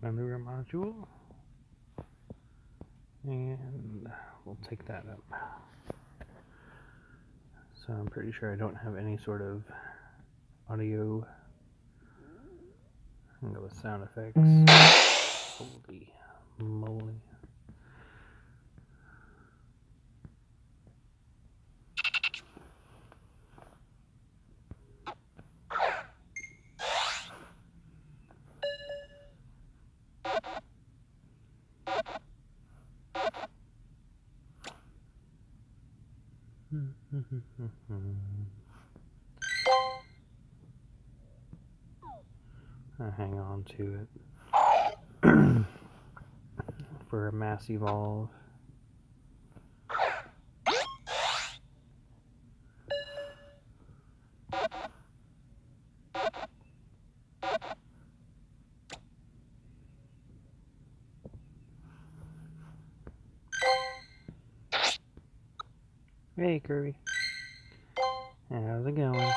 my Lura module, and we'll take that up. So I'm pretty sure I don't have any sort of audio. I'm gonna go with sound effects. Holy moly. I hang on to it for a mass evolve. Hey, Kirby. How's it going?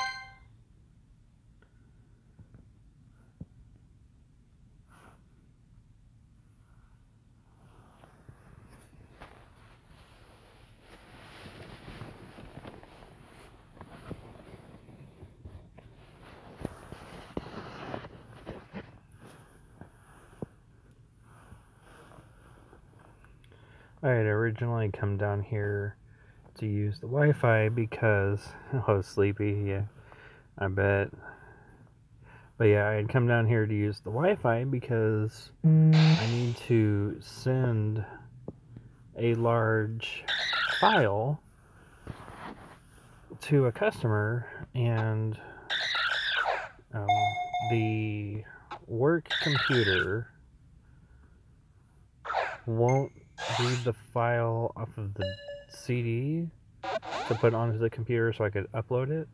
I had originally come down here to use the Wi-Fi because I was sleepy, yeah, I bet. But yeah, I had come down here to use the Wi-Fi because I need to send a large file to a customer, and the work computer won't read the file off of the CD to put onto the computer so I could upload it.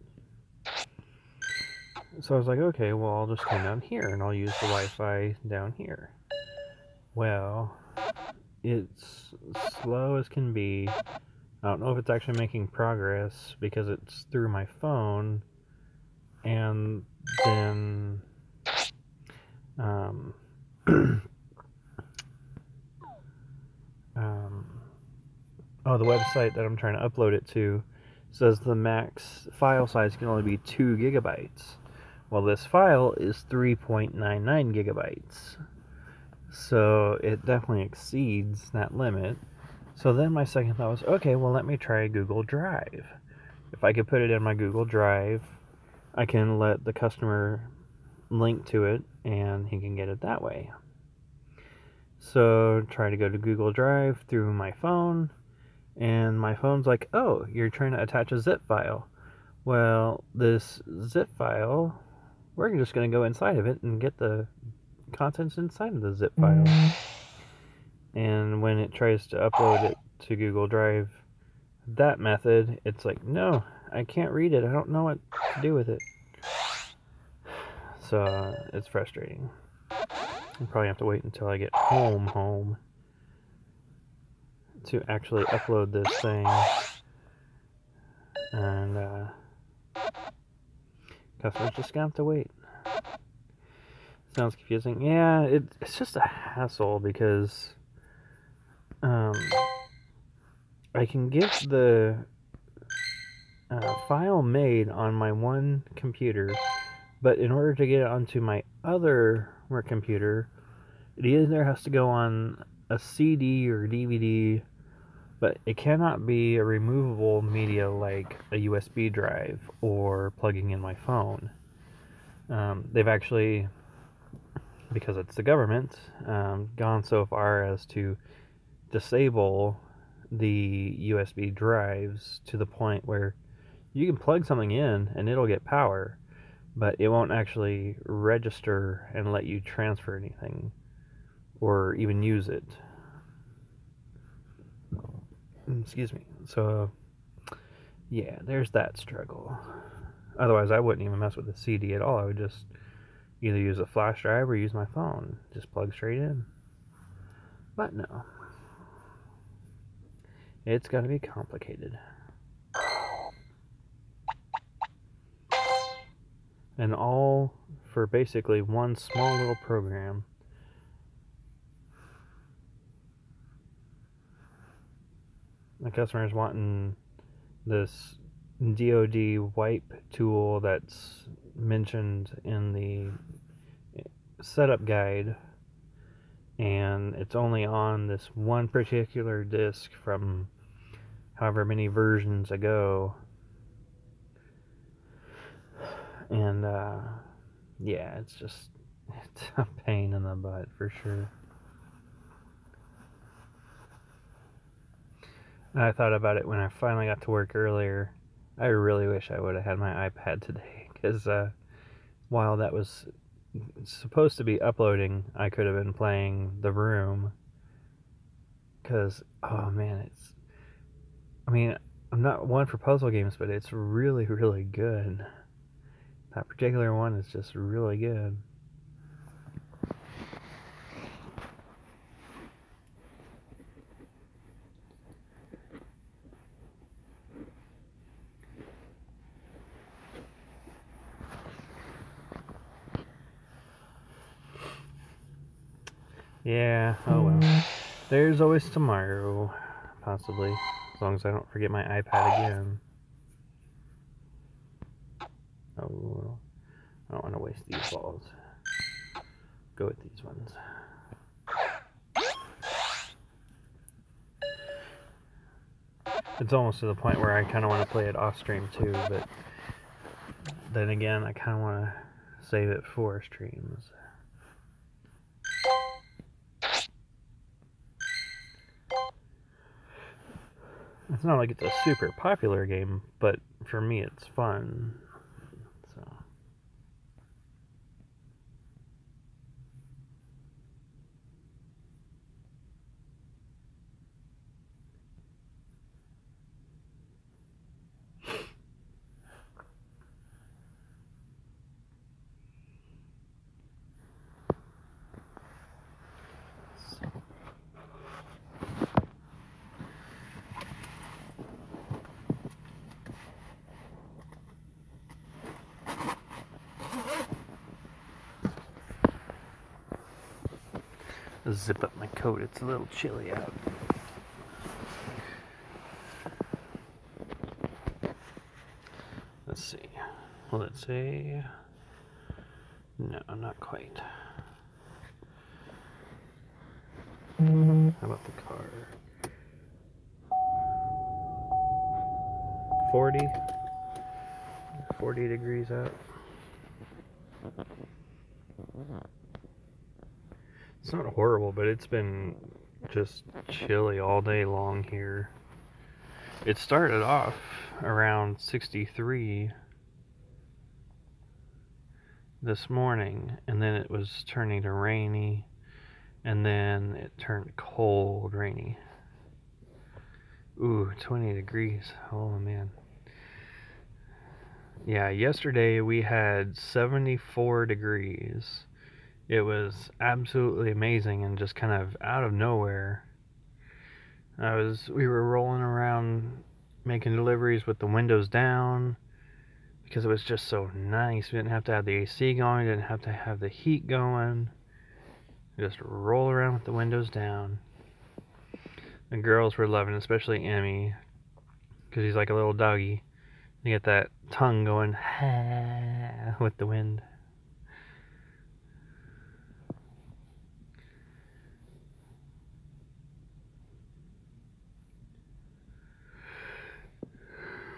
So I was like, okay, well, I'll just come down here and I'll use the Wi-Fi down here. Well, it's slow as can be. I don't know if it's actually making progress because it's through my phone, and then the website that I'm trying to upload it to says the max file size can only be 2 gigabytes. Well, this file is 3.99 gigabytes. So it definitely exceeds that limit. So then my second thought was, okay, well, let me try Google Drive. If I could put it in my Google Drive, I can let the customer link to it and he can get it that way. So try to go to Google Drive through my phone, and my phone's like, oh, you're trying to attach a zip file. Well, this zip file, we're just going to go inside of it and get the contents inside of the zip file. And when it tries to upload it to Google Drive, that method, it's like, no, I can't read it. I don't know what to do with it. So it's frustrating. I'll probably have to wait until I get home to actually upload this thing. And customers just gonna have to wait. Sounds confusing. Yeah, it's just a hassle because I can get the file made on my one computer, but in order to get it onto my other work computer, it either has to go on a CD or DVD, but it cannot be a removable media like a USB drive or plugging in my phone. They've actually, because it's the government, gone so far as to disable the USB drives to the point where you can plug something in and it'll get power, but it won't actually register and let you transfer anything or even use it. Excuse me. So, yeah, there's that struggle. Otherwise, I wouldn't even mess with the CD at all. I would just either use a flash drive or use my phone. Just plug straight in. But no. It's gotta be complicated. And all for basically one small little program the customer's wanting this DoD wipe tool that's mentioned in the setup guide, and it's only on this one particular disk from however many versions ago. And yeah, it's a pain in the butt for sure. And I thought about it when I finally got to work earlier. I really wish I would have had my iPad today, because while that was supposed to be uploading, I could have been playing The Room. Because, oh man, I mean, I'm not one for puzzle games, but it's really, really good. That particular one is just really good. Yeah, oh well. There's always tomorrow, possibly, as long as I don't forget my iPad again. Oh, I don't want to waste these balls. Go with these ones. It's almost to the point where I kind of want to play it off stream too, but then again, I kind of want to save it for streams. It's not like it's a super popular game, but for me it's fun. So. Zip up my coat, it's a little chilly out. Let's see. Will it say? No, not quite. How about the car? 40 degrees out. It's not horrible, but it's been just chilly all day long here. It started off around 63 this morning, and then it was turning to rainy, and then it turned cold rainy. Ooh, 20 degrees. Oh man. Yeah, yesterday we had 74 degrees. It was absolutely amazing, and just kind of out of nowhere. We were rolling around making deliveries with the windows down because it was just so nice. We didn't have to have the AC going, didn't have to have the heat going. Just roll around with the windows down. The girls were loving it, especially Emmy, because he's like a little doggy. You get that tongue going with the wind.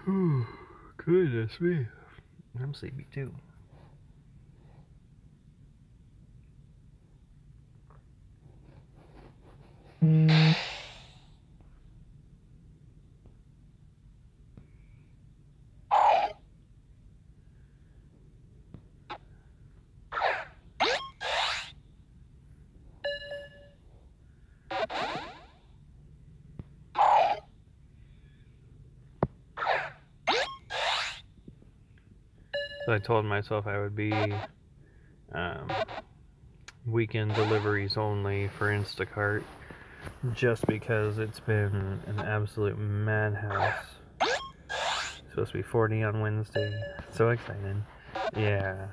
Ooh, goodness me. I'm sleepy too. So I told myself I would be weekend deliveries only for Instacart, just because it's been an absolute madhouse. It's supposed to be 40 on Wednesday. So excited. Yeah.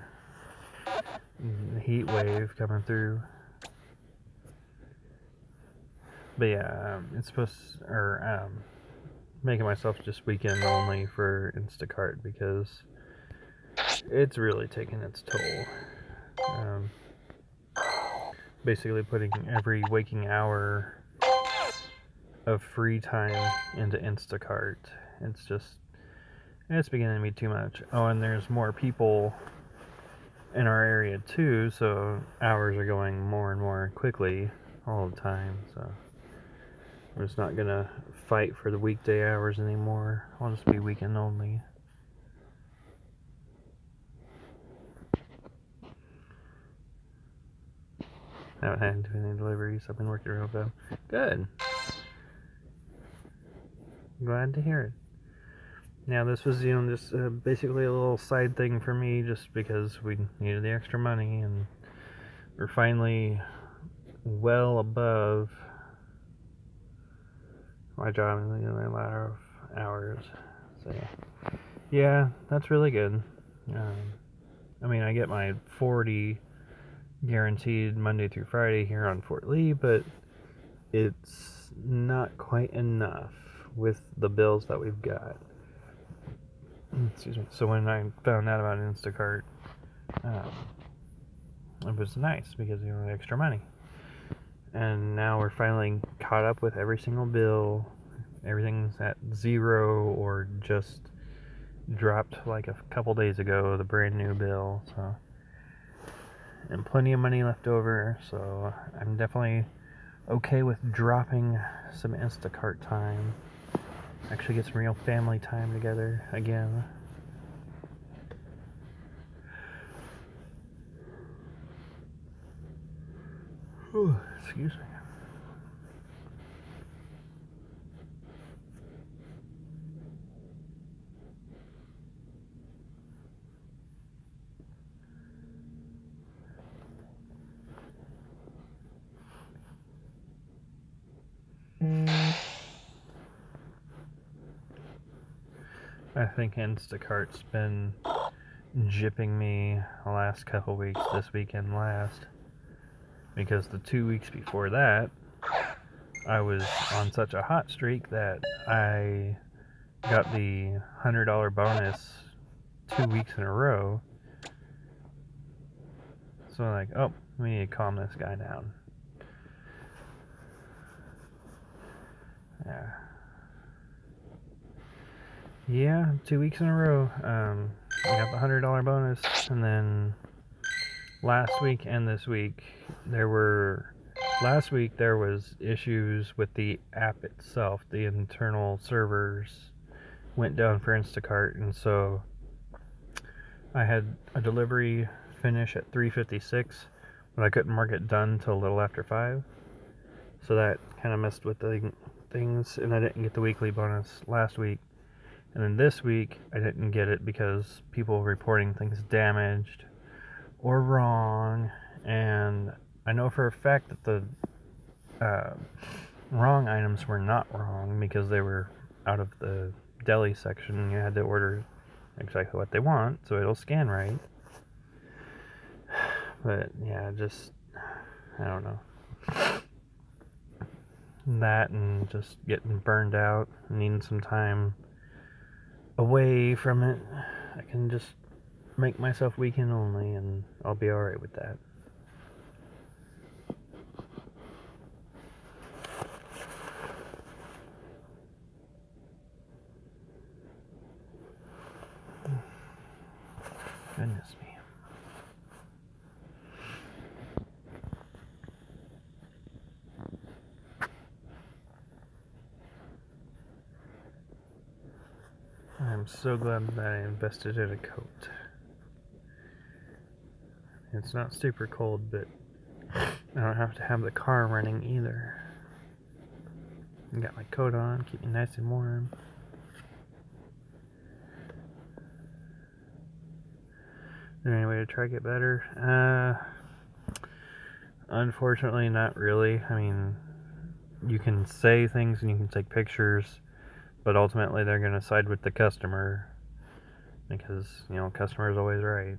Heat wave coming through. But yeah, it's supposed to, making myself just weekend only for Instacart because it's really taking its toll. Basically putting every waking hour of free time into Instacart. It's beginning to be too much. Oh, and there's more people in our area too, so hours are going more and more quickly all the time. So I'm just not gonna fight for the weekday hours anymore. I'll just be weekend only. I haven't had to do any deliveries. I've been working real well. Good. Glad to hear it. Now this was, just basically a little side thing for me, just because we needed the extra money, and we're finally well above my job in a matter of hours. So yeah, that's really good. I get my 40 guaranteed Monday through Friday here on Fort Lee, but it's not quite enough with the bills that we've got. Excuse me. So when I found out about Instacart, it was nice because extra money. And now we're finally caught up with every single bill. Everything's at zero or just dropped like a couple days ago, the brand new bill. So, and plenty of money left over. So I'm definitely okay with dropping some Instacart time. Actually get some real family time together again. Ooh, excuse me. I think Instacart's been gypping me the last couple weeks, this weekend last, because the 2 weeks before that, I was on such a hot streak that I got the $100 bonus 2 weeks in a row. So I'm like, oh, we need to calm this guy down. Yeah, 2 weeks in a row. I got the $100 bonus, and then last week and this week last week there was issues with the app itself. The internal servers went down for Instacart, and so I had a delivery finish at 3:56, but I couldn't mark it done till a little after 5. So that kind of messed with the things, and I didn't get the weekly bonus last week. And then this week, I didn't get it because people were reporting things damaged or wrong. And I know for a fact that the wrong items were not wrong because they were out of the deli section, and you had to order exactly what they want, so it'll scan right. But yeah, I don't know. That and just getting burned out, needing some time away from it. I can just make myself weekend only, and I'll be alright with that. Goodness me. I'm so glad that I invested in a coat. It's not super cold, but I don't have to have the car running either. I got my coat on, keep me nice and warm. Is there any way to try to get better? Unfortunately, not really. I mean, you can say things and you can take pictures, but ultimately they're going to side with the customer because, customer is always right.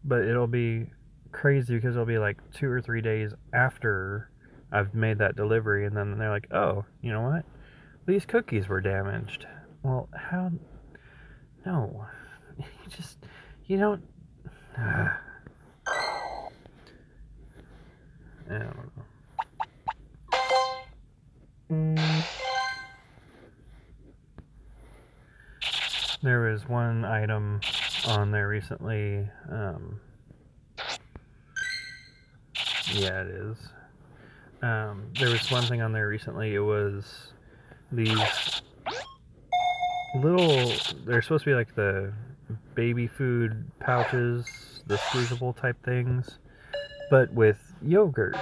But it'll be crazy because it'll be like 2 or 3 days after I've made that delivery, and then they're like, oh, you know what? these cookies were damaged. Well, how? No. You don't. I don't know. There was one item on there recently. Yeah, it is. There was one thing on there recently. It was these little. They're supposed to be like the baby food pouches, the squeezable type things, but with yogurt,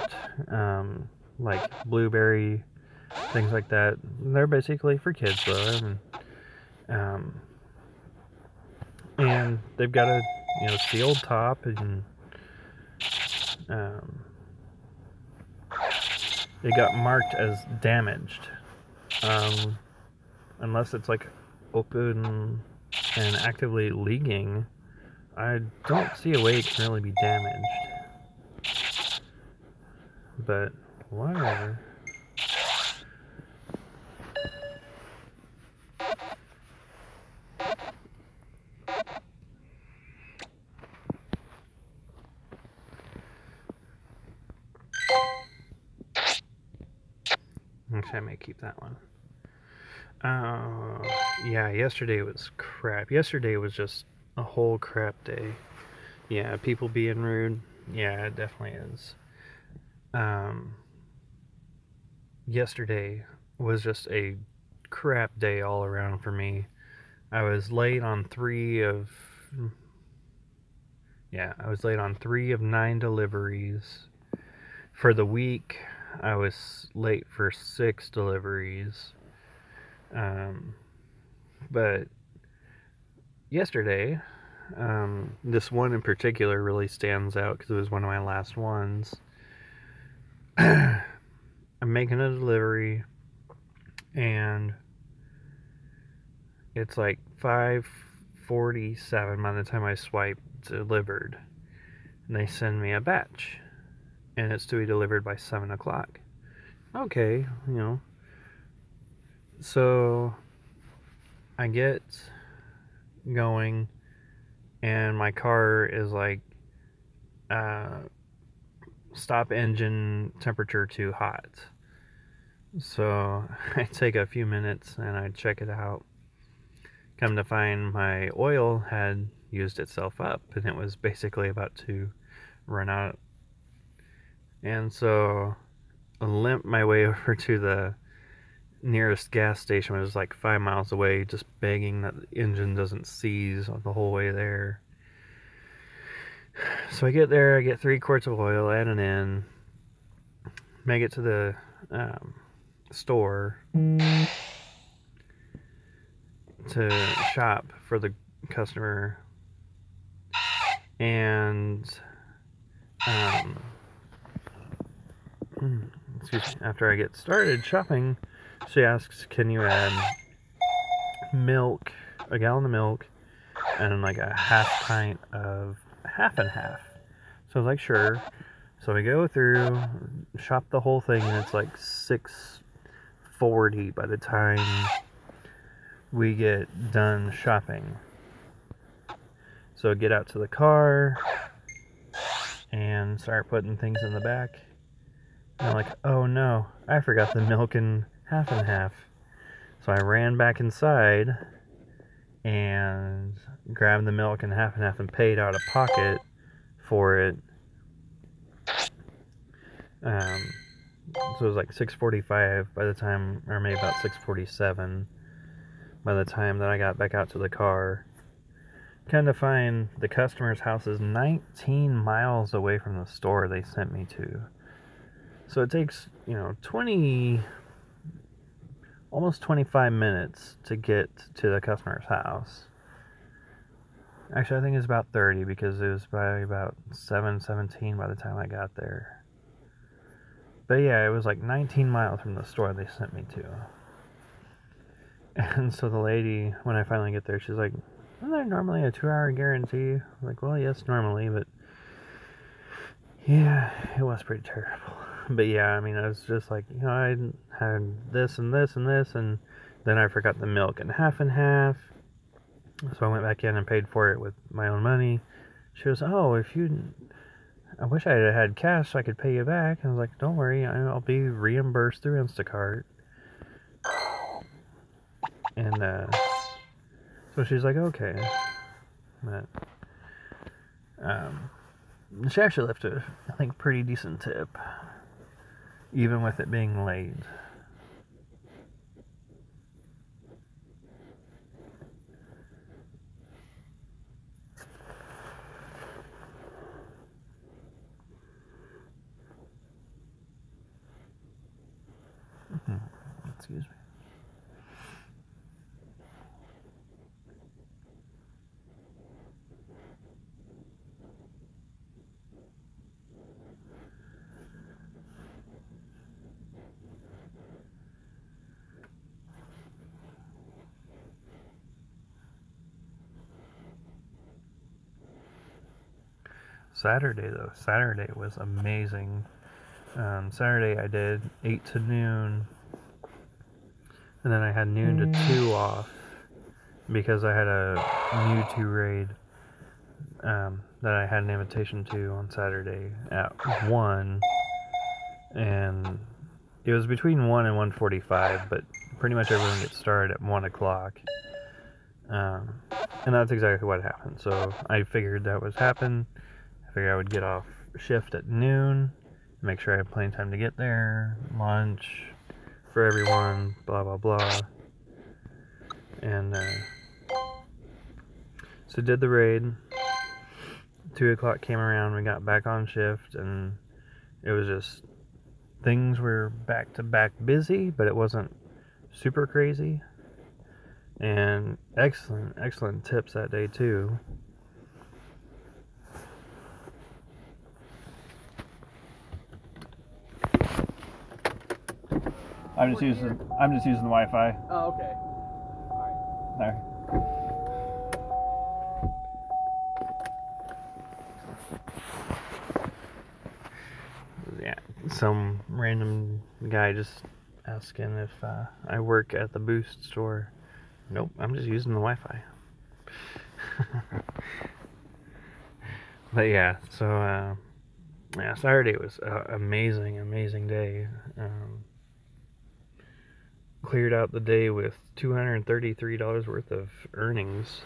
like blueberry, things like that. They're basically for kids, though, and they've got a sealed top, and it got marked as damaged, unless it's like open and actively leaking. I don't see a way it can really be damaged, but whatever. Actually, I may keep that one. Yeah, yesterday was crap. Yesterday was just a whole crap day. Yeah, people being rude. Yeah, it definitely is. Yesterday was just a crap day all around for me. I was late on I was late on 3 of 9 deliveries. For the week, I was late for 6 deliveries. But yesterday, this one in particular really stands out because it was one of my last ones. I'm making a delivery, and it's like 5:47 by the time I swipe delivered, and they send me a batch, and it's to be delivered by 7 o'clock. Okay, so I get going, and my car is like stop engine temperature too hot. So I take a few minutes and I check it out. Come to find my oil had used itself up, and it was basically about to run out. And so I limp my way over to the nearest gas station, which was like 5 miles away, just begging that the engine doesn't seize the whole way there. So I get there, I get 3 quarts of oil, add it in, make it to the store to shop for the customer, and excuse me, after I get started shopping, she asks, can you add milk, a gallon of milk, and like a half pint of half and half? So I was like, sure. So we go through, shop the whole thing, and it's like 6:40 by the time we get done shopping. So get out to the car and start putting things in the back. And I'm like, oh no, I forgot the milk in half and half. So I ran back inside and grabbed the milk in half and half and paid out of pocket for it. So it was like 6:45 by the time, or maybe about 6:47 by the time that I got back out to the car. Kind of find the customer's house is 19 miles away from the store they sent me to. So it takes, almost 25 minutes to get to the customer's house. Actually, I think it's about 30 because it was probably about 7:17 by the time I got there. But yeah, it was like 19 miles from the store they sent me to. And so the lady, when I finally get there, she's like, isn't there normally a 2-hour guarantee? I'm like, well, yes, normally, but yeah, it was pretty terrible. But yeah, I mean, I was just like, I had this and this and this, and then I forgot the milk and half. So I went back in and paid for it with my own money. She goes, "Oh, I wish I had cash so I could pay you back." I was like, "Don't worry, I'll be reimbursed through Instacart." And so she's like, "Okay." But she actually left I think, pretty decent tip, even with it being late. Excuse me. Saturday was amazing. Saturday I did 8 to noon, and then I had noon to 2 off because I had a Mewtwo raid that I had an invitation to on Saturday at 1, and it was between 1 and 1:45, but pretty much everyone gets started at 1 o'clock. And that's exactly what happened. So I figured that was happen. I figured I would get off shift at noon, make sure I had plenty of time to get there, lunch for everyone, blah blah blah. And so did the raid. 2 o'clock came around, we got back on shift, and it was just, things were back to back busy, but it wasn't super crazy. And excellent tips that day too. I'm just using the Wi-Fi. Oh, okay. All There. Yeah, some random guy just asking if I work at the Boost store. Nope, I'm just using the Wi-Fi. But yeah, so yeah, Saturday was an amazing day. Cleared out the day with $233 worth of earnings.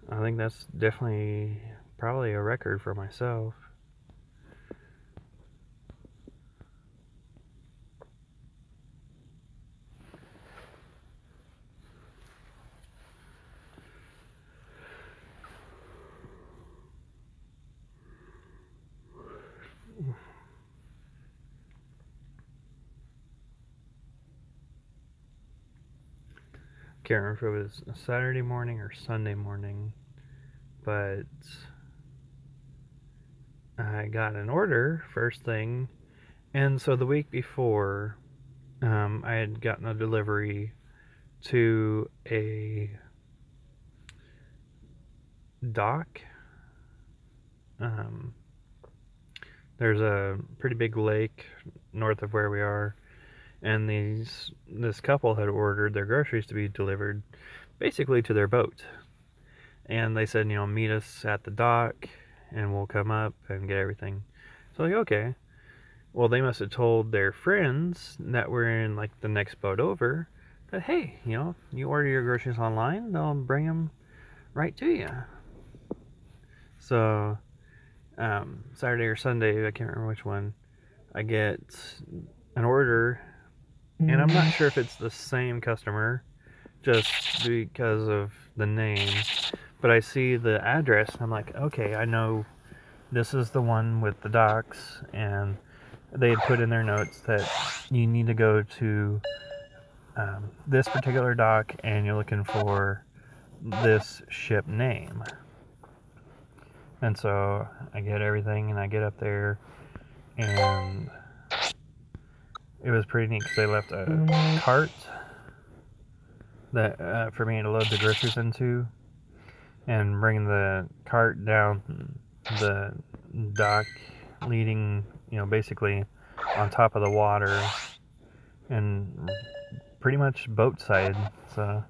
I think that's definitely probably a record for myself. Can't remember if it was a Saturday morning or Sunday morning, but I got an order first thing, and so the week before, I had gotten a delivery to a dock. There's a pretty big lake north of where we are, and this couple had ordered their groceries to be delivered basically to their boat. And they said, meet us at the dock and we'll come up and get everything. So like, okay. Well, they must have told their friends that were in like the next boat over that, hey, you order your groceries online, they'll bring them right to you. So Saturday or Sunday, I can't remember which one, I get an order, and I'm not sure if it's the same customer just because of the name, but I see the address and I'm like, okay, I know this is the one with the docks, and they had put in their notes that you need to go to this particular dock and you're looking for this ship name. And so I get everything and I get up there, and it was pretty neat because they left a cart for me to load the groceries into, and bring the cart down the dock leading, basically on top of the water and pretty much boat side. So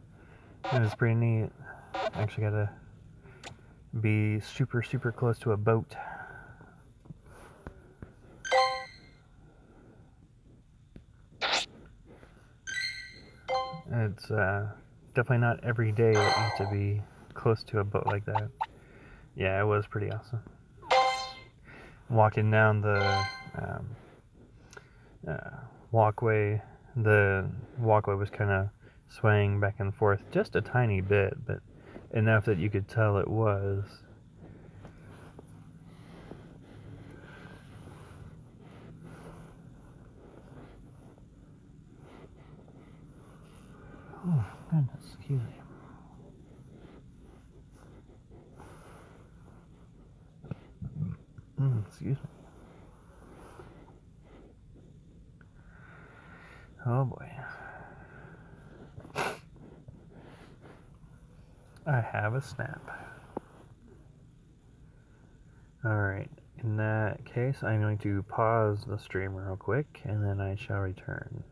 it was pretty neat. Actually got to be super, super close to a boat. It's definitely not every day that you have to be close to a boat like that. Yeah, it was pretty awesome. Walking down the walkway, the walkway was kind of swaying back and forth just a tiny bit, but enough that you could tell it was. Oh, goodness, excuse me. Excuse me. Oh boy. I have a snap. Alright, in that case, I'm going to pause the stream real quick, and then I shall return.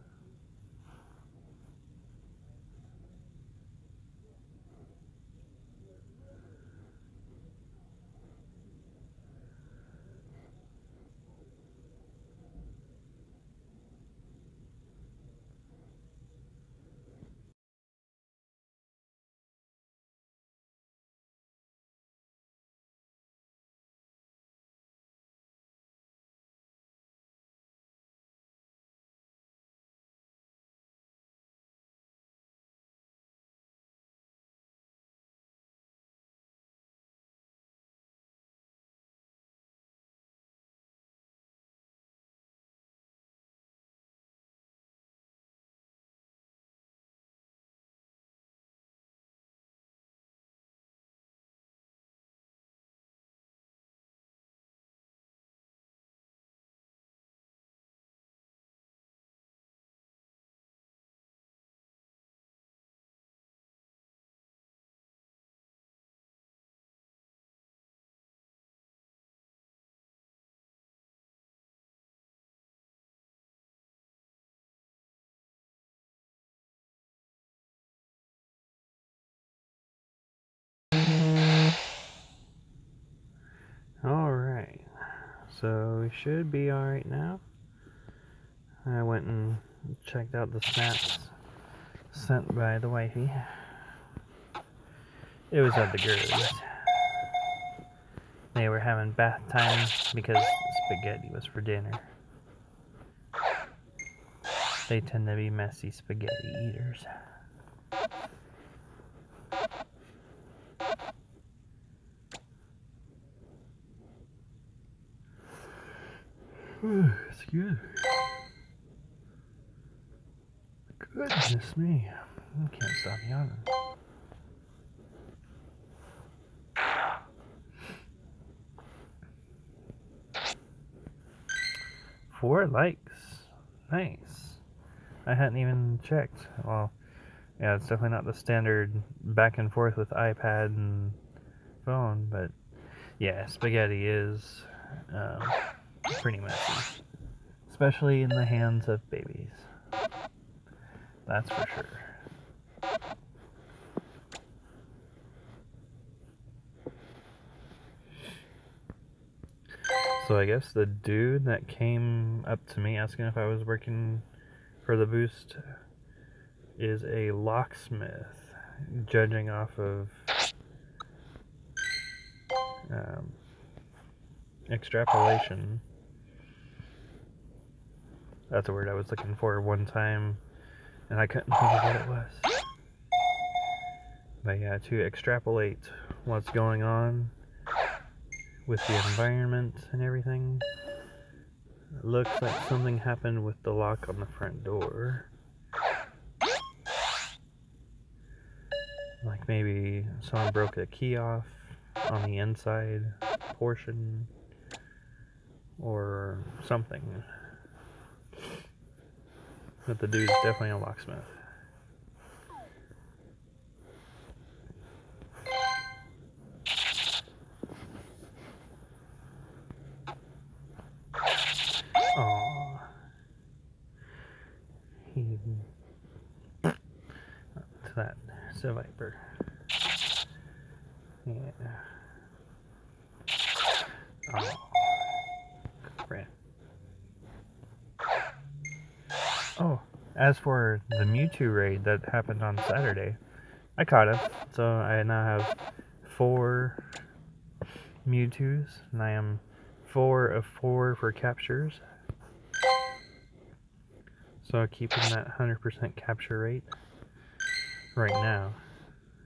Alright, so we should be alright now. I went and checked out the snaps sent by the wifey. It was at the girls. They were having bath time because spaghetti was for dinner. They tend to be messy spaghetti eaters. Excuse me. Goodness me. I can't stop yawning. Four likes. Nice. I hadn't even checked. Well, yeah, it's definitely not the standard back and forth with iPad and phone, but yeah, spaghetti is pretty messy. Especially in the hands of babies. That's for sure. So I guess the dude that came up to me asking if I was working for the Boost is a locksmith, judging off of extrapolation. That's a word I was looking for one time, and I couldn't think of what it was. But yeah, to extrapolate what's going on with the environment and everything. It looks like something happened with the lock on the front door. Like maybe someone broke a key off on the inside portion or something. But the dude's definitely a locksmith. Aww. To that Viper. Yeah. Oh. Crap. Oh, as for the Mewtwo raid that happened on Saturday, I caught him. So I now have 4 Mewtwo's, and I am 4 of 4 for captures. So keeping that 100% capture rate right now,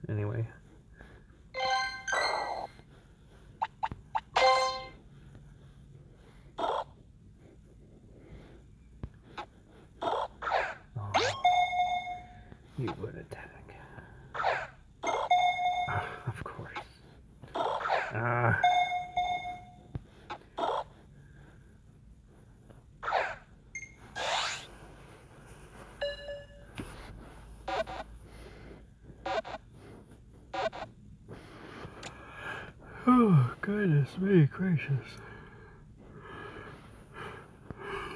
anyway. Oh, you would attack. Of course. Oh, goodness me gracious.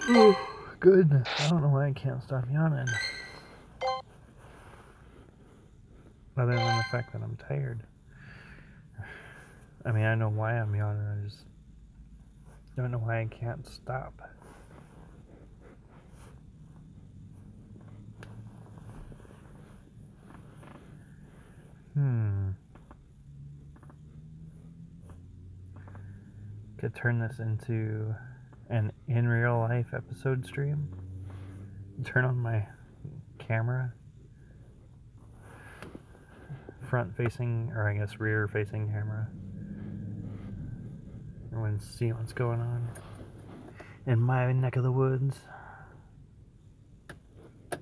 Oh, goodness. I don't know why I can't stop yawning. Other than the fact that I'm tired. I mean, I know why I'm yawning. I just don't know why I can't stop. Could turn this into an in real life episode stream. Turn on my camera. Front facing, or I guess rear facing camera. And see what's going on in my neck of the woods. I'm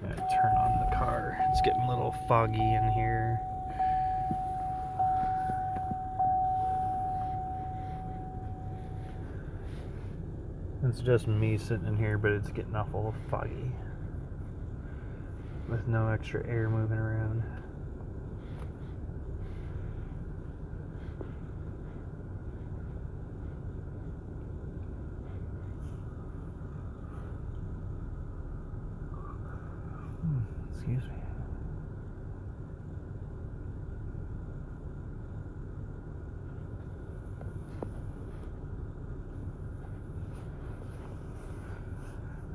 gonna turn on the car. It's getting a little foggy in here. It's just me sitting in here, but it's getting awful foggy with no extra air moving around. Excuse me.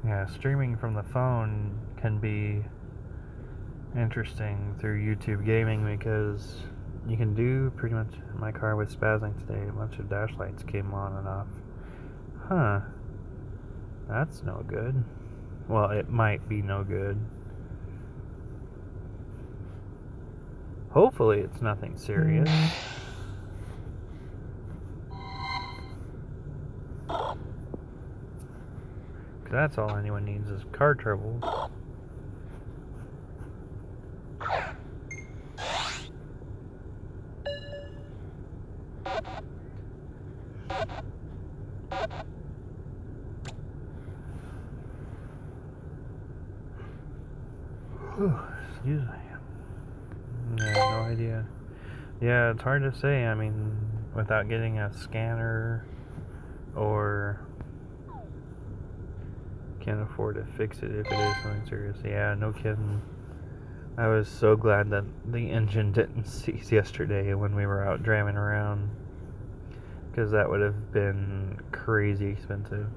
Yeah, streaming from the phone can be interesting through YouTube Gaming because you can do pretty much. My car was spazzing today. A bunch of dash lights came on and off. Huh. That's no good. Well, it might be no good. Hopefully it's nothing serious. That's all anyone needs is car trouble. Excuse me. Yeah, no idea. Yeah, it's hard to say. I mean, without getting a scanner or can't afford to fix it if it is something serious. Yeah, no kidding. I was so glad that the engine didn't seize yesterday when we were out driving around, because that would have been crazy expensive.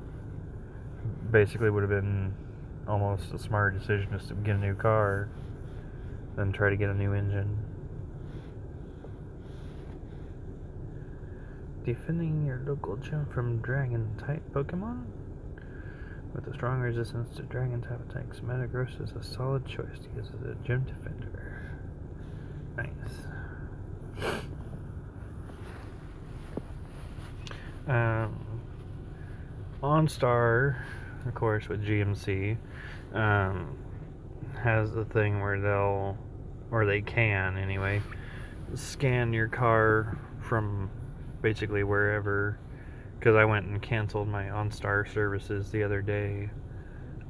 Basically would have been almost a smart decision just to get a new car than try to get a new engine. Defending your local gym from dragon-type Pokemon? With a strong resistance to dragon-type attacks, Metagross is a solid choice to use as a gym defender. Nice. OnStar, of course, with GMC, has the thing where they can anyway, scan your car from basically wherever. Because I went and canceled my OnStar services the other day.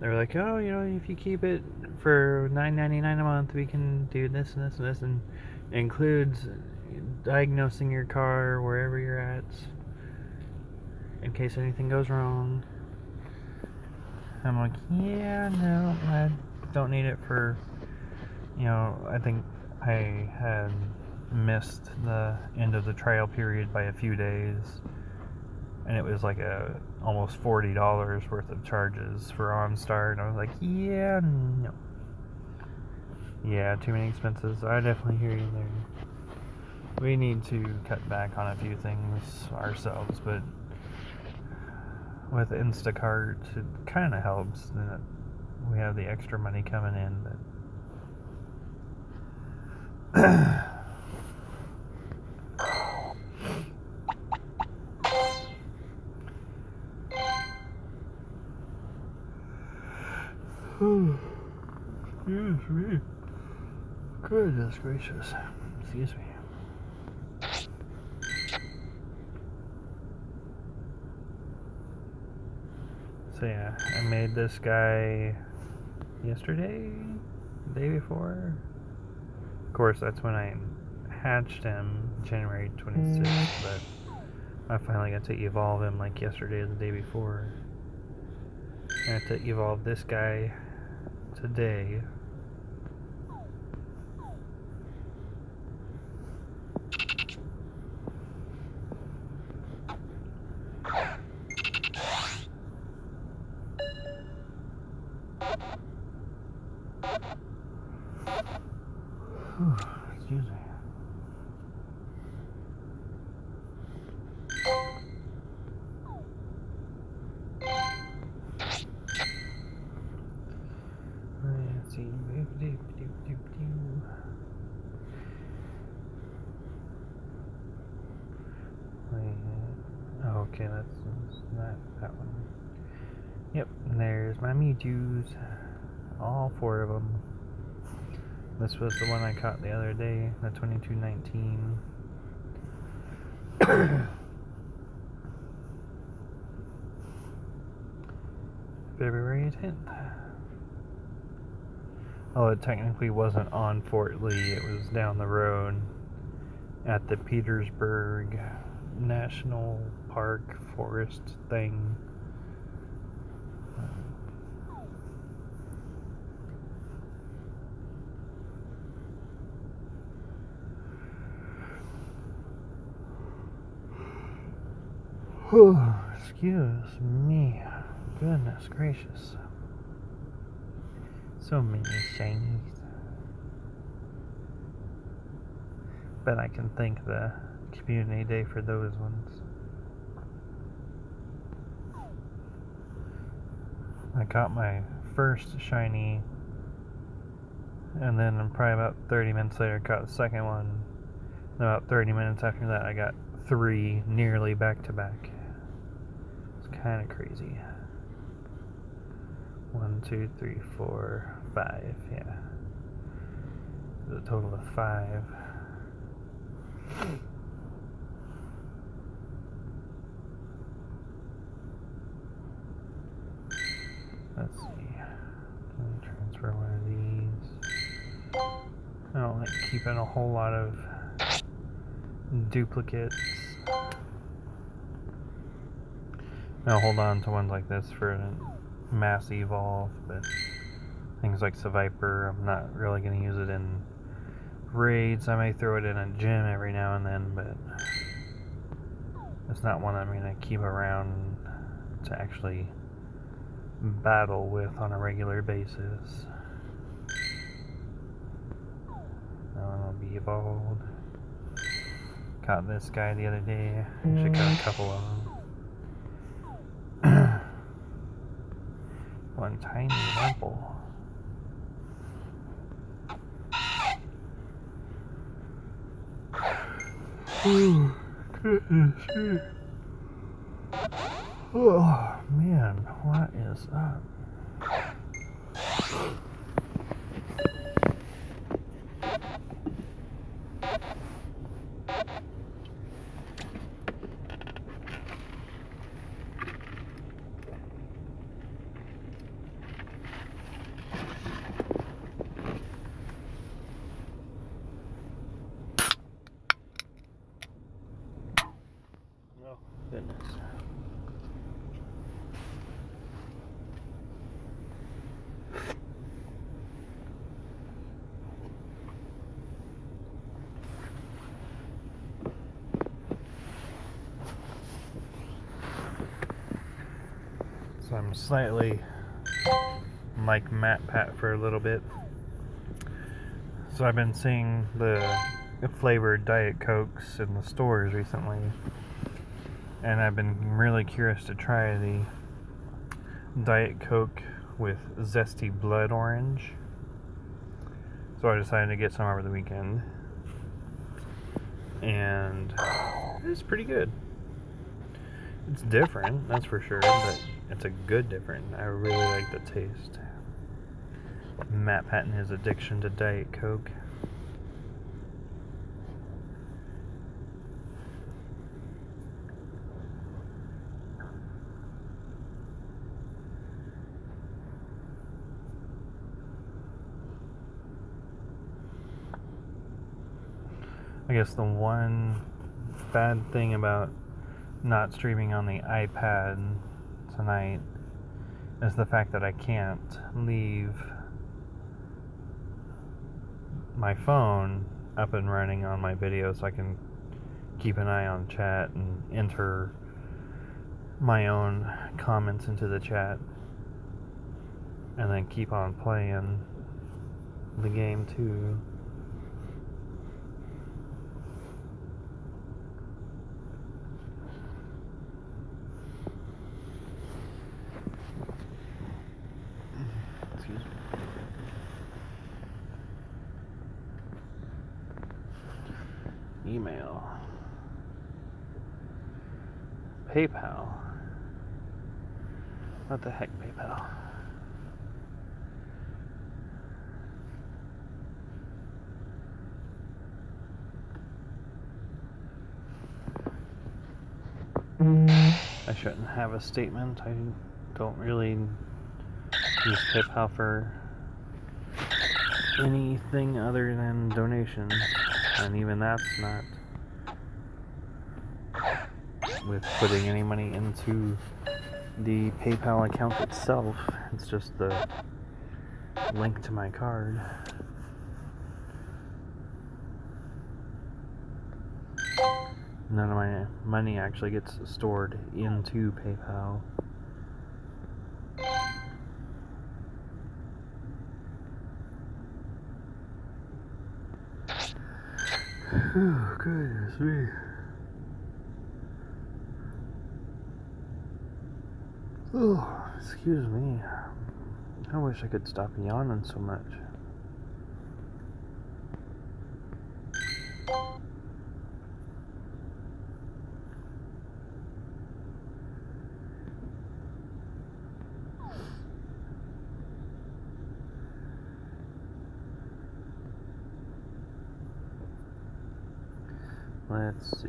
They were like, oh, if you keep it for $9.99 a month, we can do this and this and this, and it includes diagnosing your car wherever you're at, case anything goes wrong. I'm like, yeah, no, I don't need it for, you know, I think I had missed the end of the trial period by a few days, and it was like almost $40 worth of charges for OnStar, and I was like, yeah, no. Yeah, too many expenses. I definitely hear you there. We need to cut back on a few things ourselves, but with Instacart, it kind of helps that we have the extra money coming in. But excuse me. Goodness gracious. Excuse me. So yeah, I made this guy yesterday, the day before. Of course, that's when I hatched him, January 26th, but I finally got to evolve him like yesterday or the day before. I had to evolve this guy today. Excuse me. Let's see. Okay, that's not that one. Yep, there's my Mewtwo's. All 4 of them. This was the one I caught the other day, the 2219. February 10th. Oh, it technically wasn't on Fort Lee, it was down the road at the Petersburg National Park Forest thing. Excuse me. Goodness gracious. So many shinies. Bet I can thank the community day for those ones. I got my first shiny, and then probably about 30 minutes later caught the second one. And about 30 minutes after that I got 3 nearly back to back. It's kind of crazy. 1, 2, 3, 4, 5, yeah. It's a total of 5. Let's see. Let me transfer one of these. I don't like keeping a whole lot of duplicates. I'll hold on to ones like this for a mass evolve, but things like Seviper, I'm not really going to use it in raids. I may throw it in a gym every now and then, but it's not one I'm going to keep around to actually battle with on a regular basis. That one will be evolved. Caught this guy the other day. Actually caught a couple of them. One tiny Wurmple. Oh man, what is up? Oh, goodness. So I'm slightly like MatPat for a little bit. So I've been seeing the flavored Diet Cokes in the stores recently, and I've been really curious to try the Diet Coke with zesty blood orange. So I decided to get some over the weekend, and it's pretty good. It's different, that's for sure, but it's a good different. I really like the taste. MatPat and his addiction to Diet Coke. I guess the one bad thing about not streaming on the iPad tonight is the fact that I can't leave my phone up and running on my video, so I can keep an eye on chat and enter my own comments into the chat, and then keep on playing the game too. Excuse me. Email. PayPal. What the heck, PayPal? I shouldn't have a statement. I don't really use PayPal for anything other than donations, and even that's not with putting any money into the PayPal account itself. It's just the link to my card. None of my money actually gets stored into PayPal. Oh, goodness me. Oh, excuse me. I wish I could stop yawning so much. Let's see.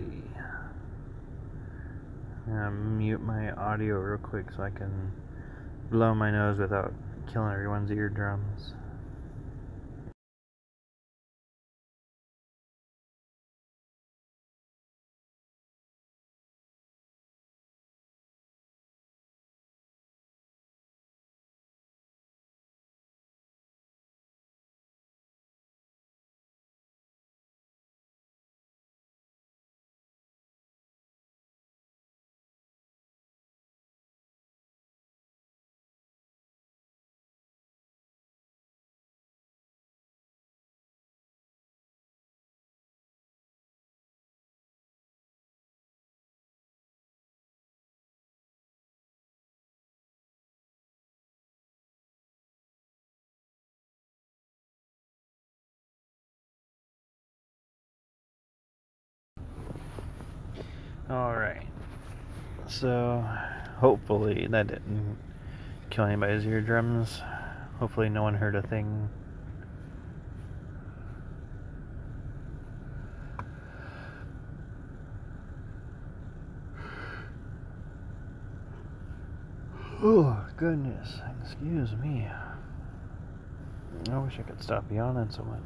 I'm gonna mute my audio real quick so I can blow my nose without killing everyone's eardrums. Alright. So, hopefully that didn't kill anybody's eardrums. Hopefully no one heard a thing. Oh, goodness. Excuse me. I wish I could stop yawning so much.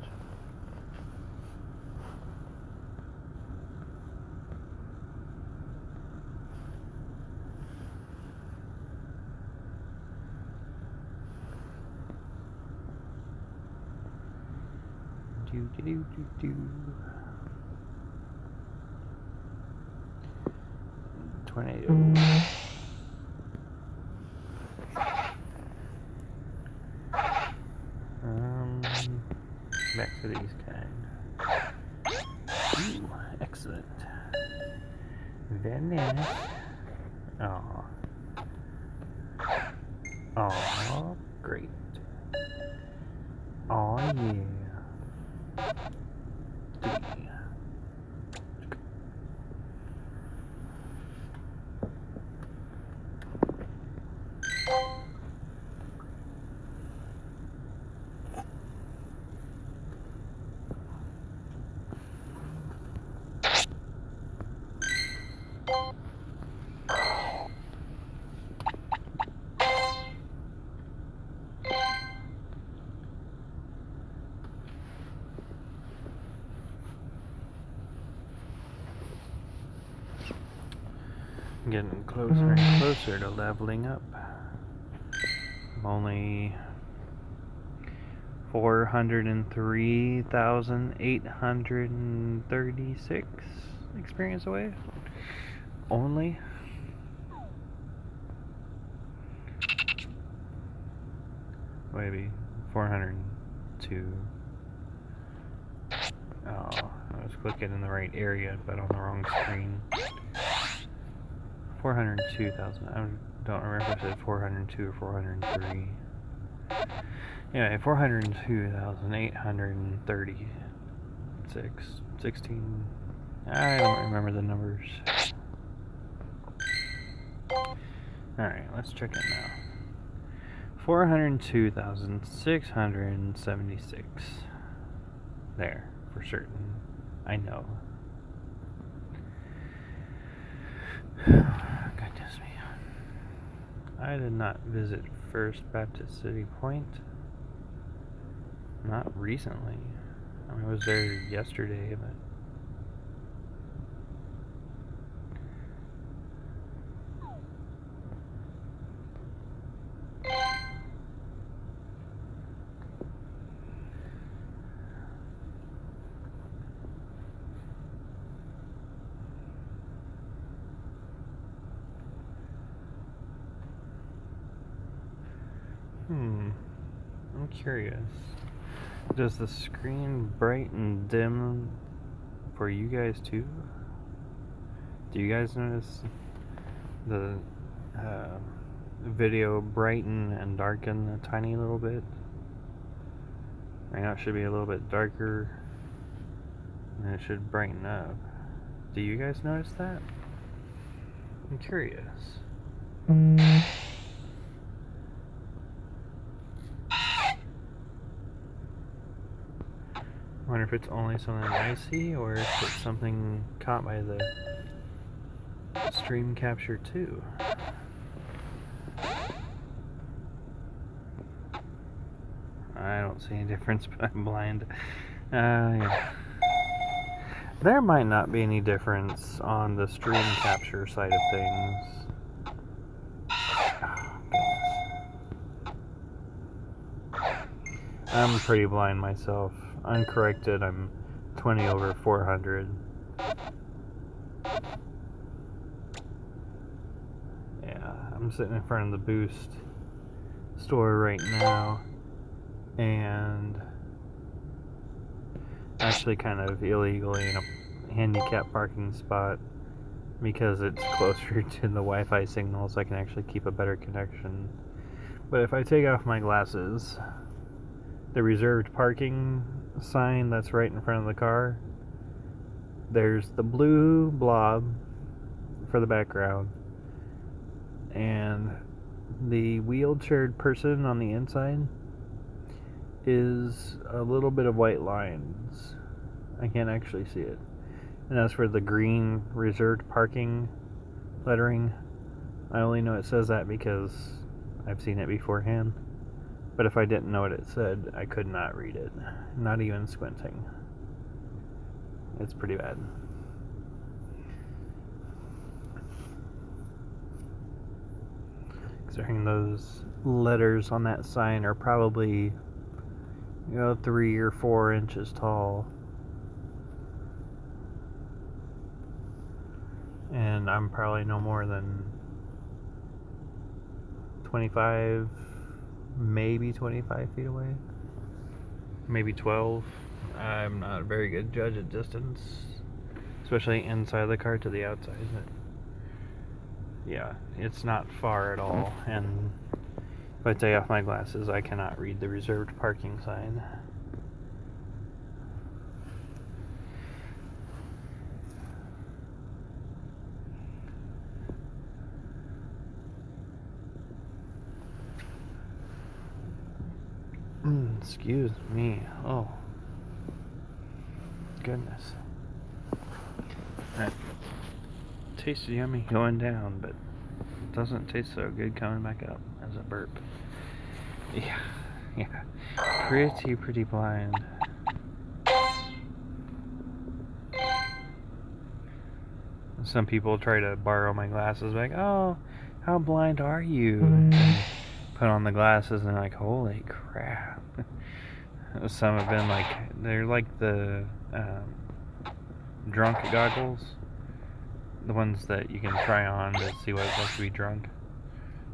Do. Tornado. back to these kind. Ooh, excellent. Very nice. Aw. Aw, great. Aw, yeah. Three. Getting closer and closer to leveling up. I'm only 403,836 experience away. Only. Maybe 402. Oh, I was clicking in the right area, but on the wrong screen. 402,000. I don't remember if it said 402 or 403. Anyway, 402,836. 16. I don't remember the numbers. Alright, let's check it now. 402,676. There, for certain. I know. Goodness me. I did not visit First Baptist City Point. Not recently. I mean, I was there yesterday, but... I'm curious. Does the screen brighten dim for you guys too? Do you guys notice the video brighten and darken a tiny little bit? Right now it should be a little bit darker, and it should brighten up. Do you guys notice that? I'm curious. I wonder if it's only something I see, or if it's something caught by the stream capture too. I don't see any difference, but I'm blind. Yeah. There might not be any difference on the stream capture side of things. I'm pretty blind myself. Uncorrected, I'm 20 over 400. Yeah, I'm sitting in front of the Boost store right now, and actually kind of illegally in a handicap parking spot because it's closer to the Wi-Fi signal, so I can actually keep a better connection. But if I take off my glasses, the reserved parking sign that's right in front of the car, there's the blue blob for the background, and the wheelchaired person on the inside is a little bit of white lines. I can't actually see it. And as for the green reserved parking lettering, I only know it says that because I've seen it beforehand. But if I didn't know what it said, I could not read it. Not even squinting. It's pretty bad. Considering those letters on that sign are probably, 3 or 4 inches tall. And I'm probably no more than 25, maybe 25 feet away. Maybe 12. I'm not a very good judge of distance, especially inside the car to the outside. But yeah, it's not far at all, and if I take off my glasses, I cannot read the reserved parking sign. Excuse me. Oh, goodness. That tastes yummy going down, but it doesn't taste so good coming back up as a burp. Yeah. Pretty blind. Some people try to borrow my glasses, like, oh, how blind are you? And put on the glasses and they're like, holy crap. Some have been like, they're like the drunk goggles, the ones that you can try on to see what it's like to be drunk.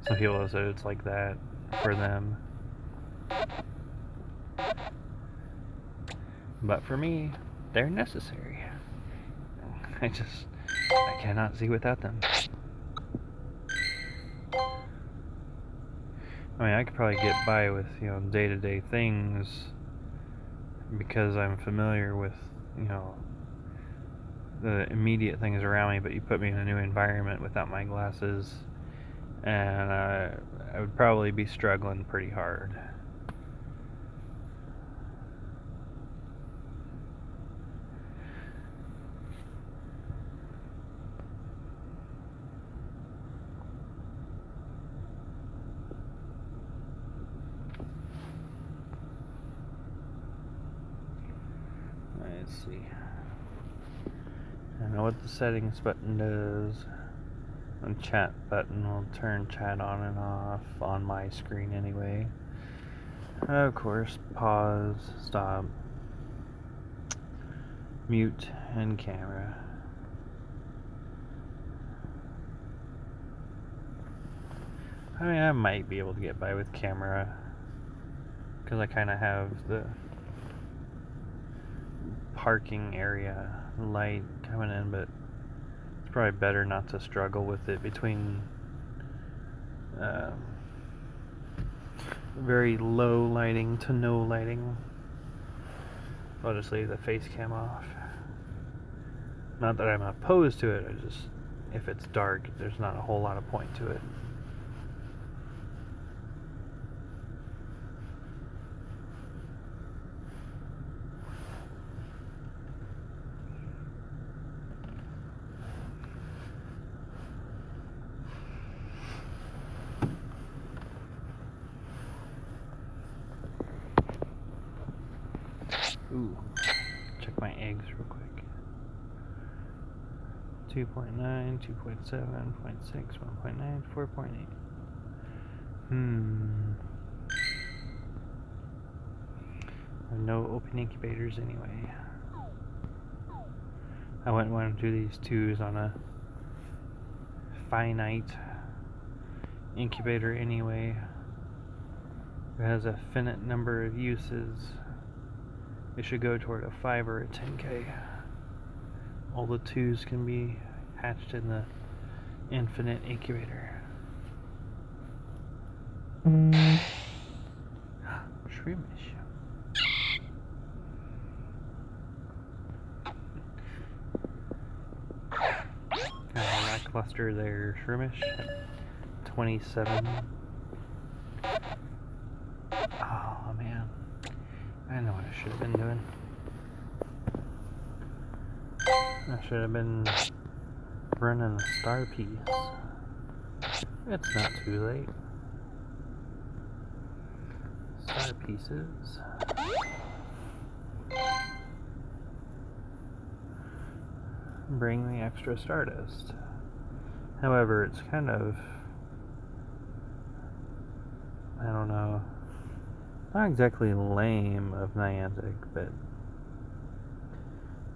Some people have said it's like that for them, but for me, they're necessary. I cannot see without them. I mean, I could probably get by with, day-to-day things because I'm familiar with, the immediate things around me, but you put me in a new environment without my glasses, and I would probably be struggling pretty hard. Let's see. I know what the settings button does. The chat button will turn chat on and off on my screen anyway. Of course, pause, stop, mute, and camera. I mean, I might be able to get by with camera because I kind of have the parking area light coming in, but it's probably better not to struggle with it between very low lighting to no lighting. I'll just leave the face cam off. Not that I'm opposed to it, if it's dark, there's not a whole lot of point to it. Ooh, check my eggs real quick. 2.9, 2.7, 0.6, 1.9, 4.8. No open incubators anyway. I wouldn't want to do these twos on a finite incubator anyway. It has a finite number of uses. It should go toward a 5 or a 10K. All the twos can be hatched in the infinite incubator. Shroomish. Lackluster there, Shroomish. 27. Oh man. I know what I should have been doing. I should have been running a star piece. It's not too late. Star pieces. Bring the extra stardust. However, it's kind of, I don't know, not exactly lame of Niantic, but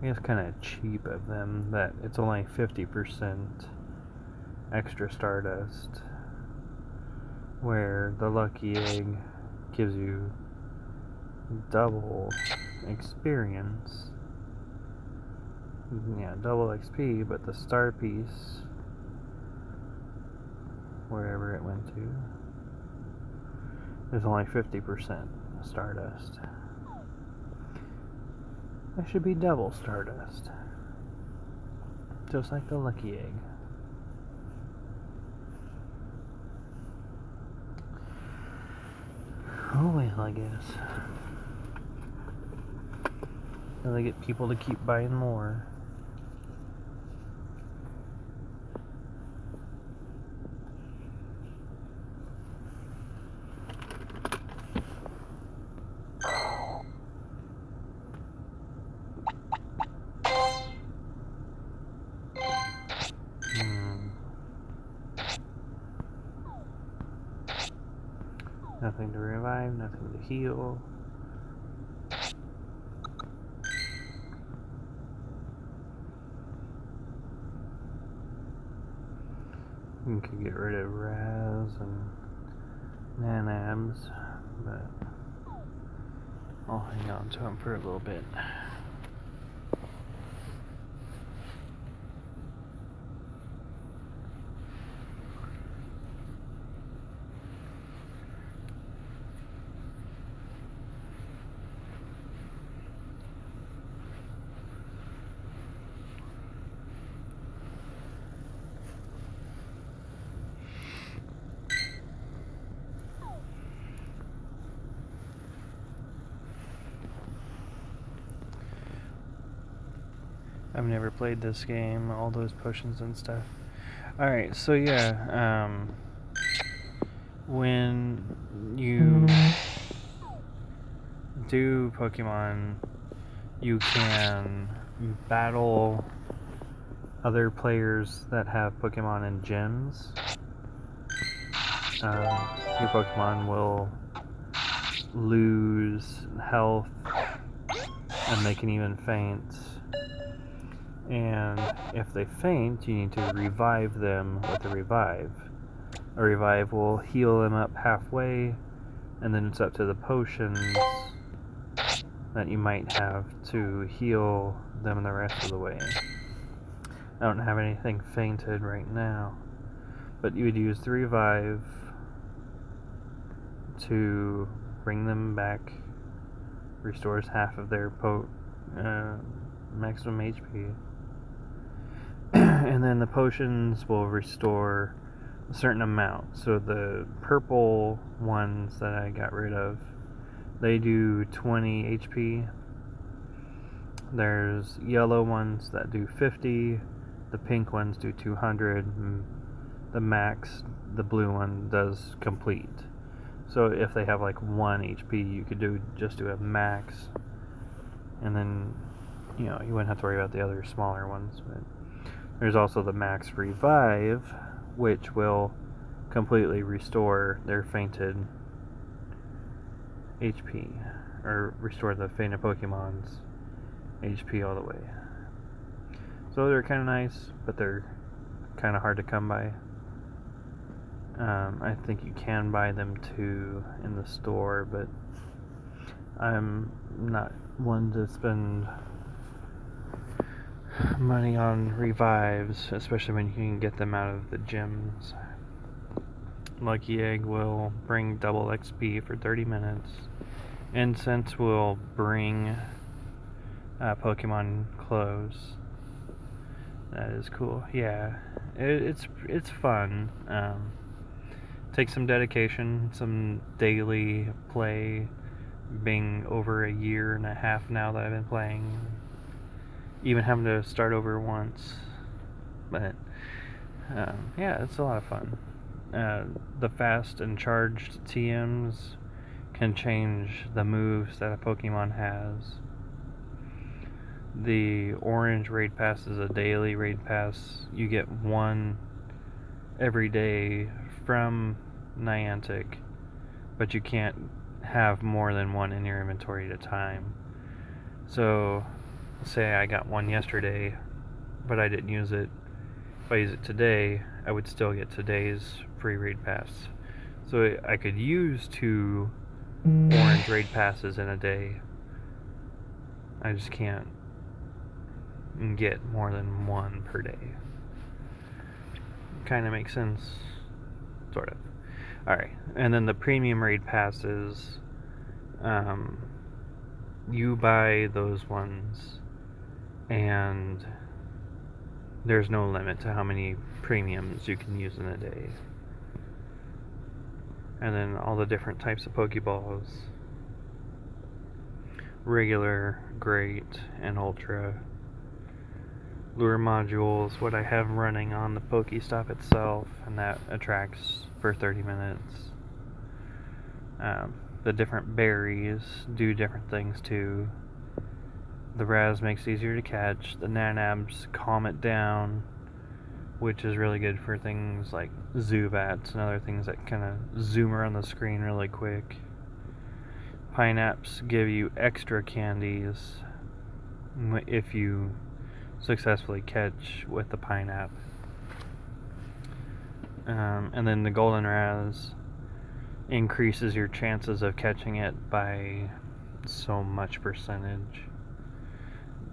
I guess kind of cheap of them that it's only 50% extra stardust, where the lucky egg gives you double experience. Yeah, double XP, but the star piece, wherever it went to, is only 50% Stardust. That should be double Stardust. Just like the Lucky Egg. Oh well, I guess. Gotta get people to keep buying more. Nothing to revive, nothing to heal. You could get rid of Raz and Nanabs, but I'll hang on to them for a little bit. I've never played this game, all those potions and stuff. Alright, so yeah, when you do Pokemon, you can battle other players that have Pokemon in gyms. Your Pokemon will lose health, and they can even faint. And if they faint, you need to revive them with a revive. A revive will heal them up halfway, and then it's up to the potions that you might have to heal them the rest of the way. I don't have anything fainted right now, but you would use the revive to bring them back, restores half of their maximum HP. And then the potions will restore a certain amount. So the purple ones that I got rid of, they do 20 HP. There's yellow ones that do 50. The pink ones do 200. And the max, the blue one, does complete. So if they have like 1 HP, you could just do a max. And then, you know, you wouldn't have to worry about the other smaller ones. But there's also the max revive, which will completely restore their fainted HP, or restore the fainted Pokemon's HP all the way. So they're kind of nice, but they're kind of hard to come by. I think you can buy them too in the store, but I'm not one to spend money on revives, especially when you can get them out of the gyms. Lucky Egg will bring double XP for 30 minutes. Incense will bring Pokemon clothes. That is cool. Yeah, it's fun. Takes some dedication, some daily play. Being over a year and a half now that I've been playing, even having to start over once, but yeah, it's a lot of fun. The fast and charged TMs can change the moves that a Pokemon has. The orange raid pass is a daily raid pass. You get one every day from Niantic, but you can't have more than one in your inventory at a time. So say I got one yesterday, but I didn't use it. If I use it today, I would still get today's free raid pass. So I could use 2 orange raid passes in a day, I just can't get more than one per day. Kind of makes sense, sort of. Alright, and then the premium raid passes, you buy those ones, and there's no limit to how many premiums you can use in a day. And then all the different types of Pokeballs: regular, great, and ultra. Lure modules, what I have running on the Pokestop itself, and that attracts for 30 minutes. The different berries do different things too. The Raz makes it easier to catch. The Nanabs calm it down, which is really good for things like Zubats and other things that kind of zoom around the screen really quick. Pineaps give you extra candies if you successfully catch with the Pineapple. And then the Golden Raz increases your chances of catching it by so much percentage.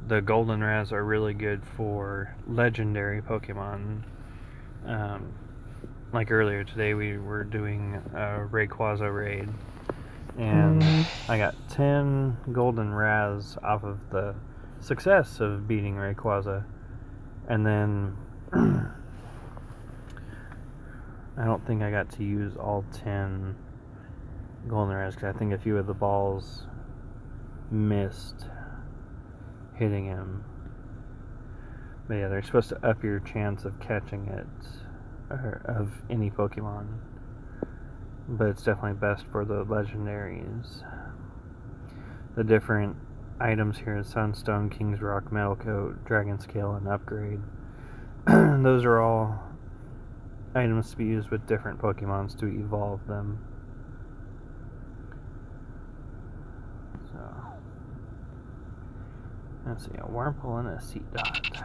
The Golden Raz are really good for legendary Pokemon. Like earlier today, we were doing a Rayquaza raid, and I got 10 Golden Raz off of the success of beating Rayquaza. And then I don't think I got to use all 10 Golden Raz because I think a few of the balls missed hitting him. But yeah, they're supposed to up your chance of catching it, or of any Pokemon. But it's definitely best for the legendaries. The different items here is Sunstone, King's Rock, Metal Coat, Dragon Scale, and Upgrade. Those are all items to be used with different Pokemons to evolve them. So, let's see, a Wurmple and a Seedot.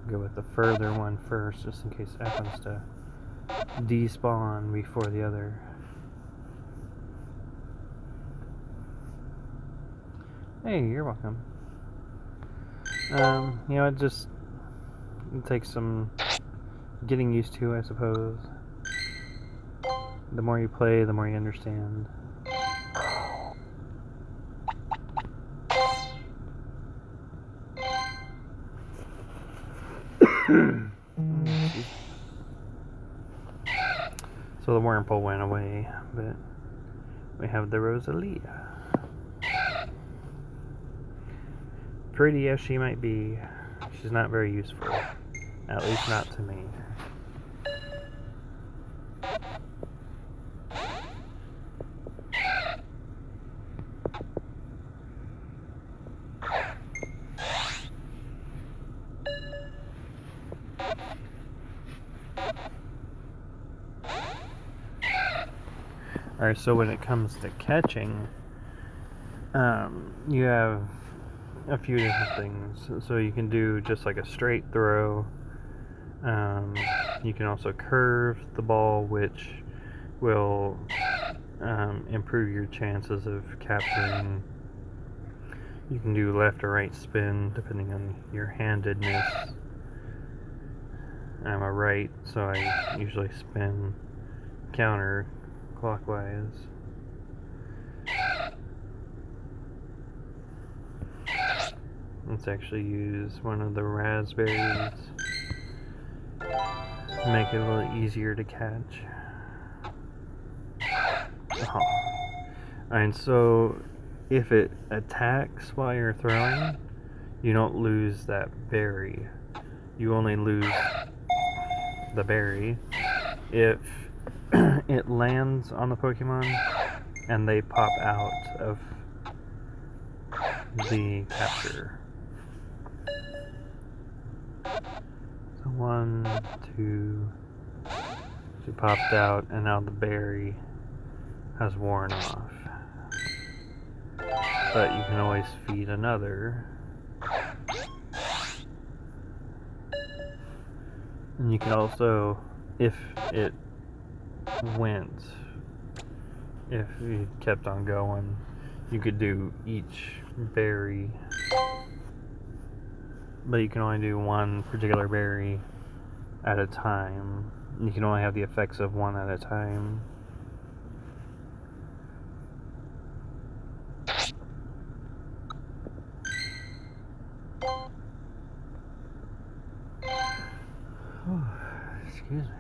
Go with the further one first, just in case it happens to despawn before the other. Hey, you're welcome. You know, it takes some getting used to, I suppose. The more you play, the more you understand. So the Wurmple went away, but we have the Rosalia. Pretty as she might be, she's not very useful. At least not to me. Alright, so when it comes to catching, you have a few different things. So you can do just like a straight throw. You can also curve the ball, which will improve your chances of capturing. You can do left or right spin depending on your handedness. I'm a right, so I usually spin counterclockwise. Let's actually use one of the raspberries to make it a little easier to catch. And so if it attacks while you're throwing, you don't lose that berry. You only lose the berry if it lands on the Pokemon and they pop out of the capture. So 1, 2, she popped out, and now the berry has worn off. But you can always feed another. And you can also, if it went, if you kept on going, you could do each berry, but you can only do one particular berry at a time. You can only have the effects of one at a time. Excuse me.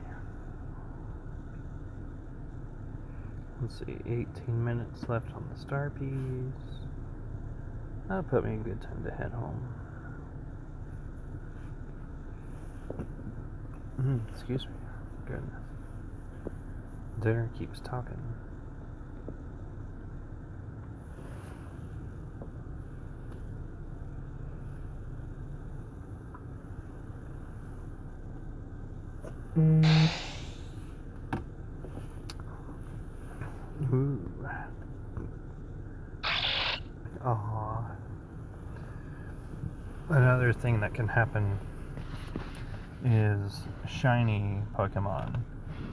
Let's see, 18 minutes left on the star piece. That'll put me in good time to head home. Excuse me. Goodness. Dinner keeps talking. Ooh. Aww. Another thing that can happen is shiny Pokemon,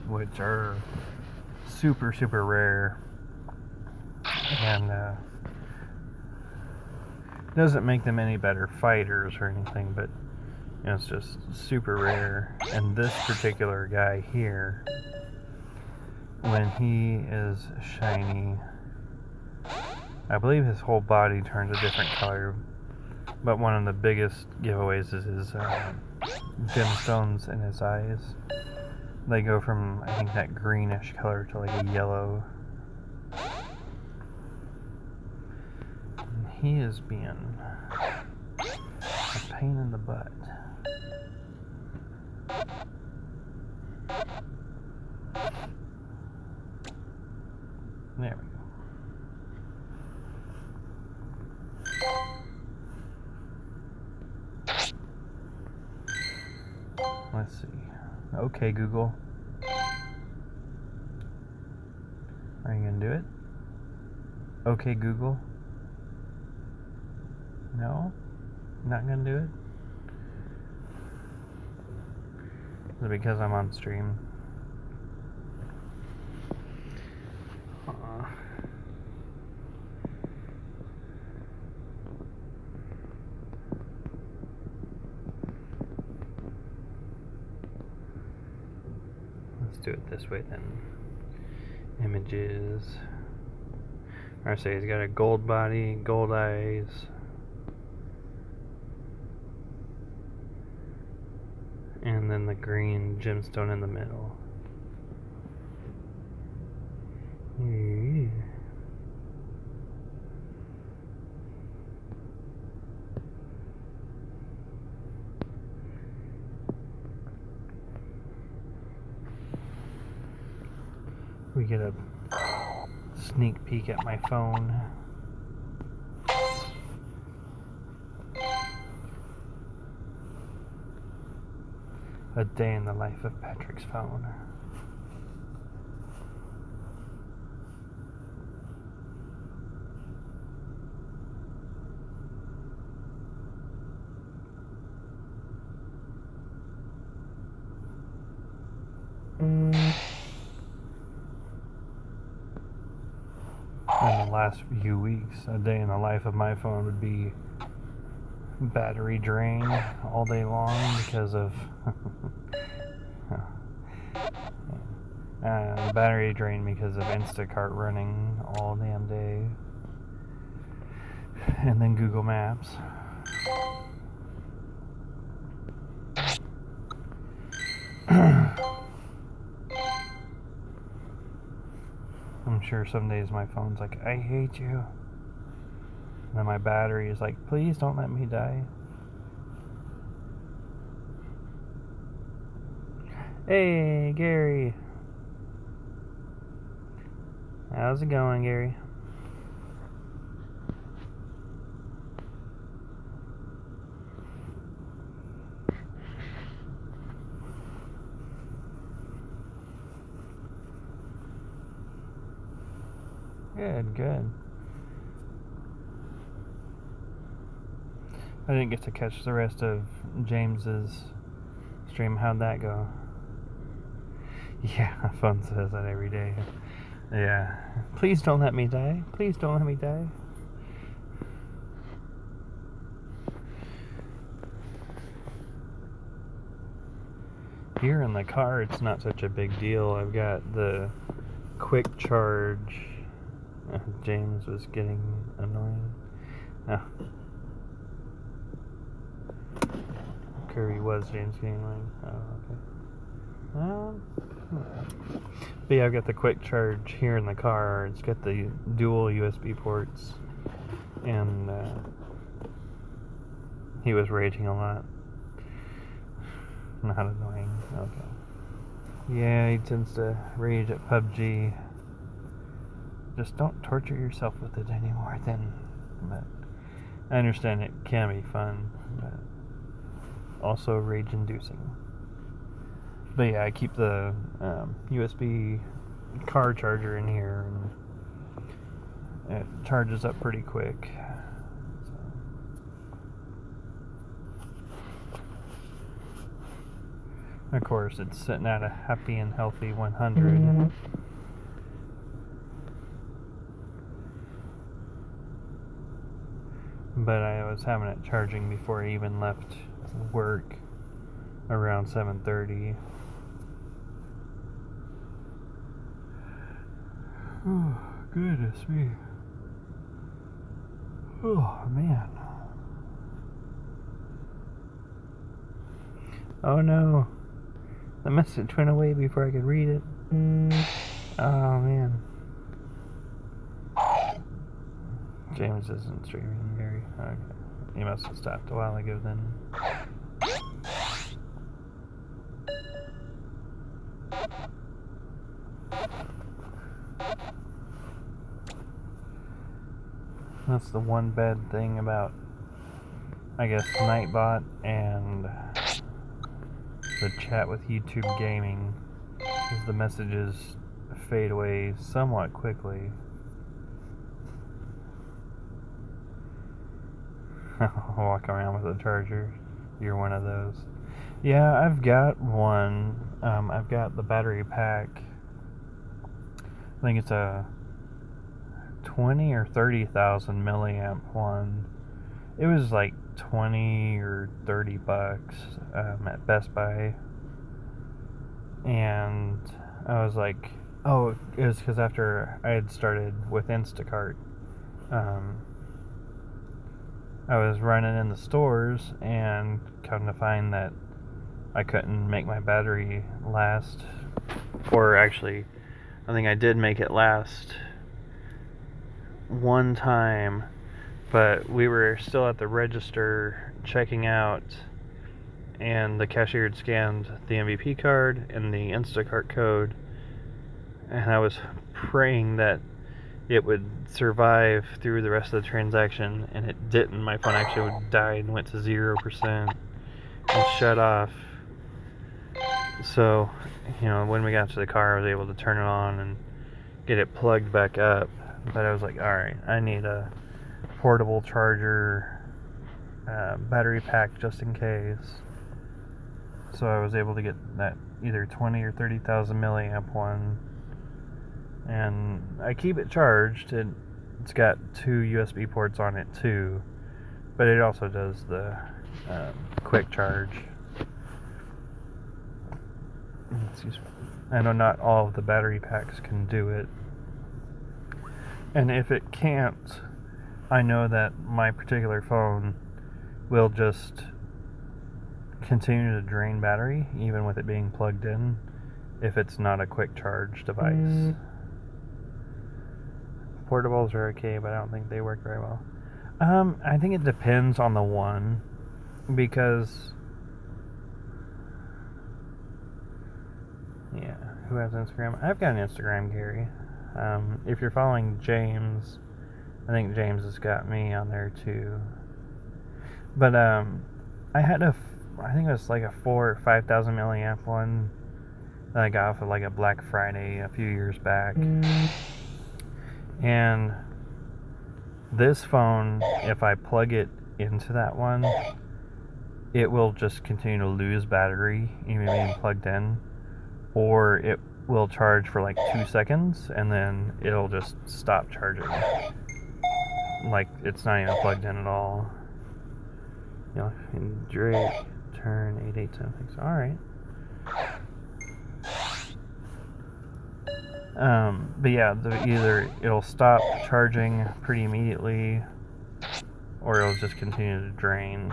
which are super, super rare, and doesn't make them any better fighters or anything, but you know, it's just super rare. And this particular guy here, when he is shiny, I believe his whole body turns a different color, but one of the biggest giveaways is his gemstones in his eyes. They go from, I think, that greenish color to like a yellow. And he is being a pain in the butt. There we go. Let's see. Okay, Google. Are you gonna do it? Okay, Google. No? Not gonna do it? Is it because I'm on stream? Let's do it this way then. Images. Or say he's got a gold body, gold eyes. And then the green gemstone in the middle. We get a sneak peek at my phone. A day in the life of Patrick's phone. In the last few weeks, a day in the life of my phone would be battery drain all day long because of battery drain because of Instacart running all damn day, and then Google Maps. I'm sure some days my phone's like, I hate you. And then my battery is like, please don't let me die. Hey, Gary. How's it going, Gary? Good, good. I didn't get to catch the rest of James's stream. How'd that go? Yeah, phone says that every day. Yeah. Please don't let me die. Please don't let me die. Here in the car, it's not such a big deal. I've got the quick charge. James was getting annoying. Oh. Kirby was James getting annoying. Oh, okay. But yeah, I've got the quick charge here in the car. It's got the dual USB ports. And he was raging a lot. Not annoying. Okay. Yeah, he tends to rage at PUBG. Just don't torture yourself with it anymore then. But I understand it can be fun, but also rage inducing. But yeah, I keep the USB car charger in here, and it charges up pretty quick. So. Of course, it's sitting at a happy and healthy 100. But I was having it charging before I even left work around 7:30. Oh, goodness me. Oh, man. Oh no. The message went away before I could read it. Oh, man. James isn't streaming, Gary. Okay. He must have stopped a while ago then. That's the one bad thing about, I guess, Nightbot and the chat with YouTube Gaming, is the messages fade away somewhat quickly. Walk around with a charger. You're one of those. Yeah, I've got one. I've got the battery pack. I think it's a 20 or 30,000 milliamp one. It was like 20 or 30 bucks at Best Buy. And I was like, oh, it was because after I had started with Instacart, I was running in the stores and come to find that I couldn't make my battery last. Or actually, I think I did make it last one time, but we were still at the register checking out, and the cashier had scanned the MVP card and the Instacart code, and I was praying that it would survive through the rest of the transaction, and it didn't. My phone actually died and went to 0% and shut off. So, when we got to the car, I was able to turn it on and get it plugged back up. But I was like, alright, I need a portable charger, battery pack just in case. So I was able to get that either 20 or 30,000 milliamp one. And I keep it charged. It's got 2 USB ports on it too, but it also does the quick charge. I know not all of the battery packs can do it, and if it can't, I know that my particular phone will just continue to drain battery even with it being plugged in if it's not a quick charge device. Portables are okay, but I don't think they work very well. I think it depends on the one, because yeah, who has Instagram? I've got an Instagram, Gary. If you're following James, I think James has got me on there too. But I had I think it was like a 4,000 or 5,000 milliamp one that I got off of like a Black Friday a few years back. And this phone, if I plug it into that one, it will just continue to lose battery even being plugged in, or will charge for like 2 seconds and then it'll just stop charging. Like it's not even plugged in at all. You know, and Drake, turn 8876. Alright. But yeah, either it'll stop charging pretty immediately or it'll just continue to drain.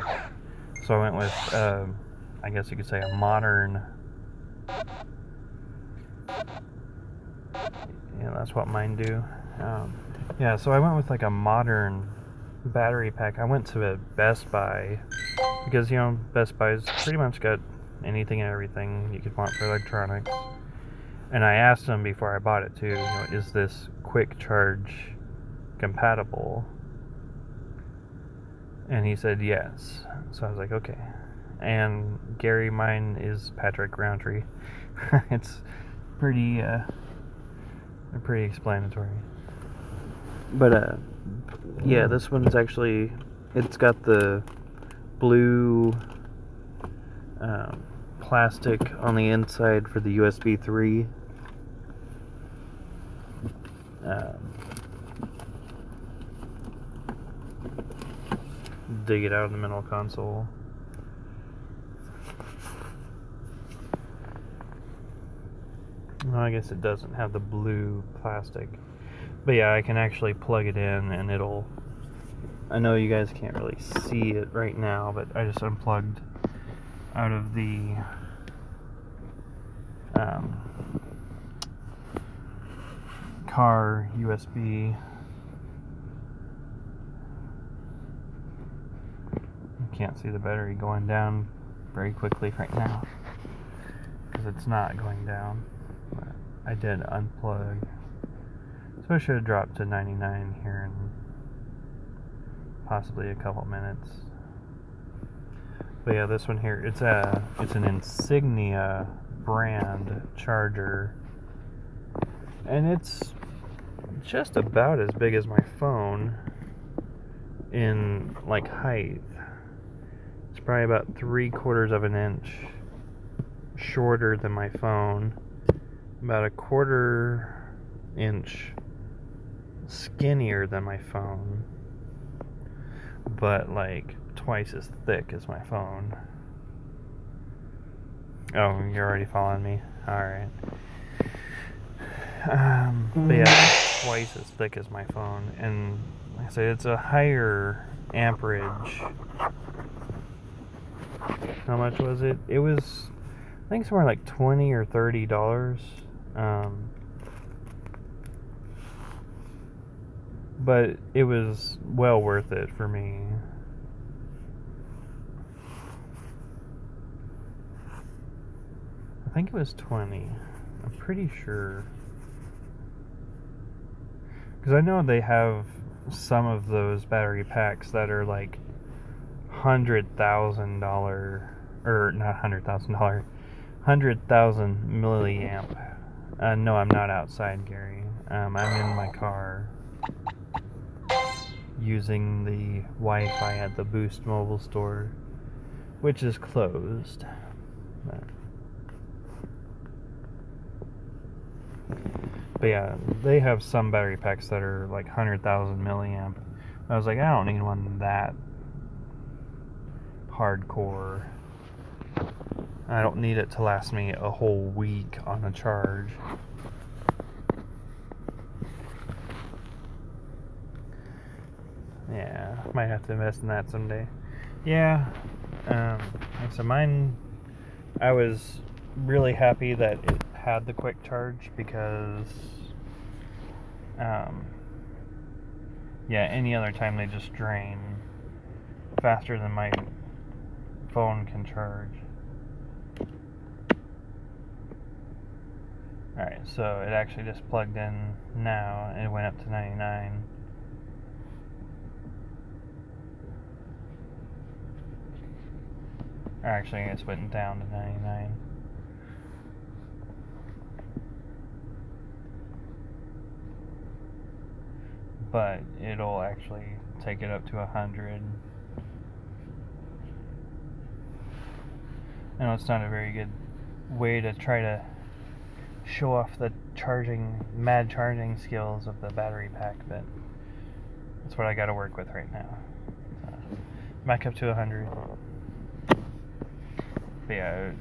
So I went with, I guess you could say, a modern. Yeah, that's what mine do. Yeah, so I went with like a modern battery pack. I went to a Best Buy because, you know, Best Buy's pretty much got anything and everything you could want for electronics. And I asked them before I bought it too, you know, is this quick charge compatible? And he said yes. So I was like, okay. And Gary, mine is Patrick Roundtree. It's pretty explanatory. But yeah, this one's actually, it's got the blue plastic on the inside for the USB 3. Dig it out of the middle console. Well, I guess it doesn't have the blue plastic. But yeah, I can actually plug it in and it'll... I know you guys can't really see it right now, but I just unplugged out of the car USB. You can't see the battery going down very quickly right now because it's not going down. But I did unplug, so I should have dropped to 99 here in possibly a couple minutes. But yeah, this one here, it's an Insignia brand charger, and it's just about as big as my phone in like height. It's probably about 3/4 of an inch shorter than my phone, about a 1/4 inch skinnier than my phone, but like twice as thick as my phone. Oh, you're already following me? Alright. But yeah, twice as thick as my phone, and like I said, it's a higher amperage. How much was it? It was, I think, somewhere like $20 or $30. But it was well worth it for me. I think it was 20. I'm pretty sure. Because I know they have some of those battery packs that are like $100,000, or not $100,000, 100,000 milliamp. No, I'm not outside, Gary. I'm in my car using the Wi-Fi at the Boost Mobile store, which is closed. But yeah, they have some battery packs that are like 100,000 milliamp. I was like, I don't need one that hardcore. I don't need it to last me a whole week on a charge. Yeah, might have to invest in that someday. Yeah, so mine, I was really happy that it had the quick charge because, yeah, any other time they just drain faster than my phone can charge. Alright, so it actually just plugged in now and it went up to 99. Or actually, I guess it went down to 99. But it'll actually take it up to 100. I know it's not a very good way to try to show off the mad charging skills of the battery pack, but that's what I got to work with right now. So, back up to 100. But yeah,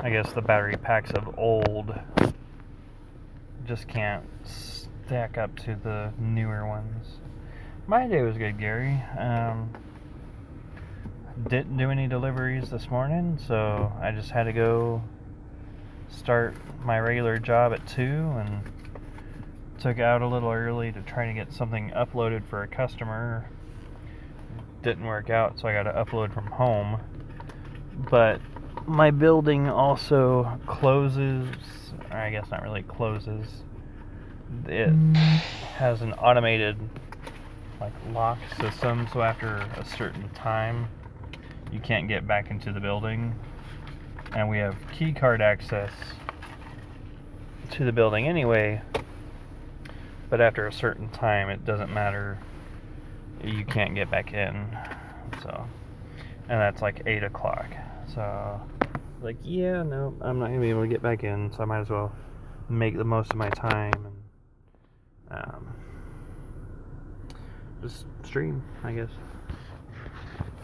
I guess the battery packs of old just can't stack up to the newer ones. My day was good, Gary. Didn't do any deliveries this morning, so I just had to go start my regular job at 2 and took out a little early to try to get something uploaded for a customer. Didn't work out, so I got to upload from home. But my building also closes, or I guess not really closes. It has an automated lock system, so after a certain time you can't get back into the building, and we have key card access to the building anyway, but after a certain time it doesn't matter, you can't get back in. So, and that's 8 o'clock, so yeah, no, I'm not gonna be able to get back in, so I might as well make the most of my time and just stream, I guess.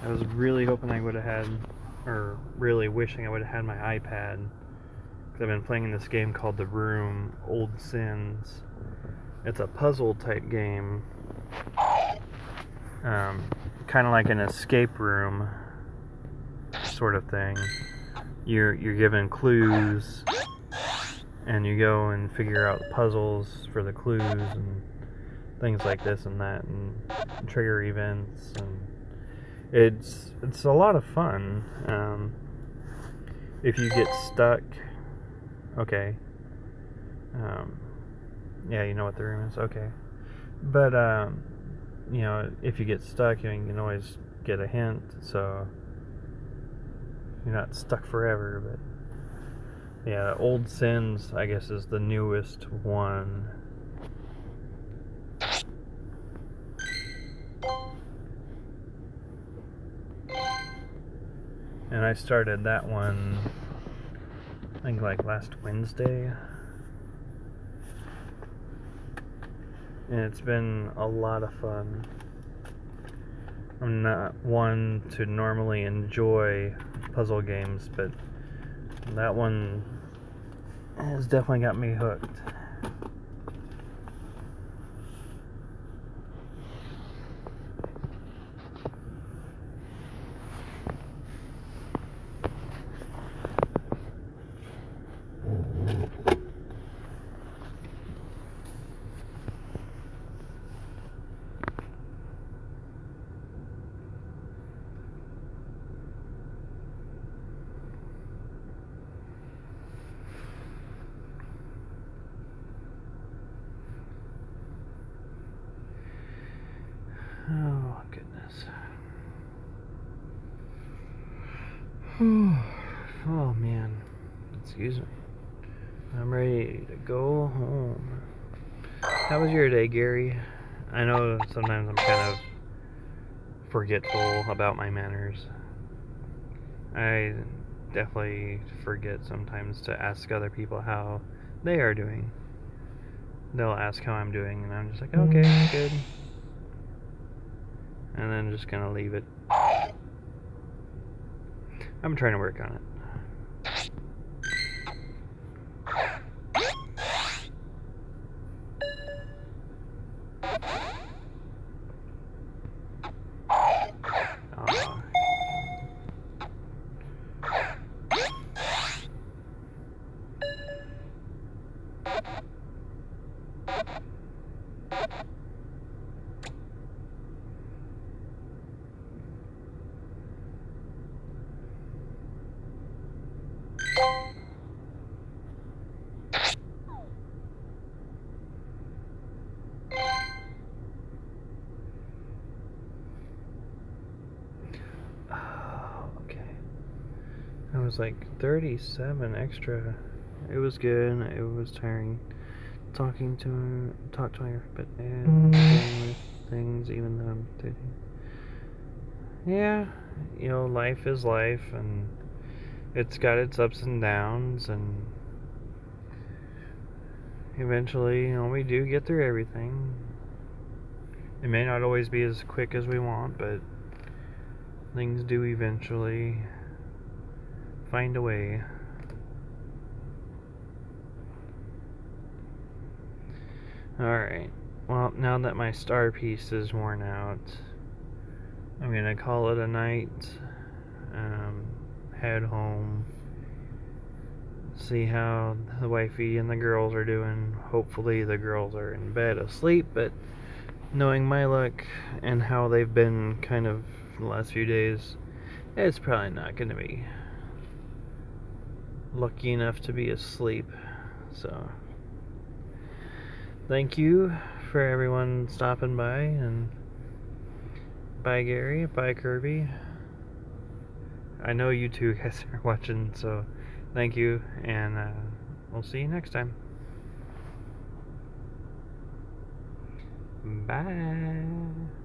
I was really hoping I would have had, or really wishing I would have had my iPad, because I've been playing this game called The Room: Old Sins. It's a puzzle type game, kind of like an escape room sort of thing. You're given clues, and you go and figure out puzzles for the clues and things like this and that, and trigger events, and it's a lot of fun. If you get stuck, okay, yeah, you know what the room is, okay, but if you get stuck, you can always get a hint, so you're not stuck forever. But yeah, Old Sins, I guess, is the newest one. And I started that one, I think, last Wednesday. And it's been a lot of fun. I'm not one to normally enjoy puzzle games, but that one has definitely got me hooked. Oh, goodness. Oh, man. Excuse me. I'm ready to go home. How was your day, Gary? I know sometimes I'm kind of forgetful about my manners. I definitely forget sometimes to ask other people how they are doing. They'll ask how I'm doing, and I'm just like, okay, good. And then just gonna leave it. I'm trying to work on it. It was 37 extra. It was good. It was tiring. Talk to her, but dealing with things, even though I'm doing. Yeah, life is life, and it's got its ups and downs, and eventually, we do get through everything. It may not always be as quick as we want, but things do eventually find a way. Alright, well, now that my star piece is worn out, I'm gonna call it a night, head home, see how the wifey and the girls are doing. Hopefully the girls are in bed asleep, but knowing my luck and how they've been kind of the last few days, it's probably not gonna be lucky enough to be asleep. So thank you for everyone stopping by, and bye Gary, bye Kirby. I know you two guys are watching, so thank you, and we'll see you next time. Bye.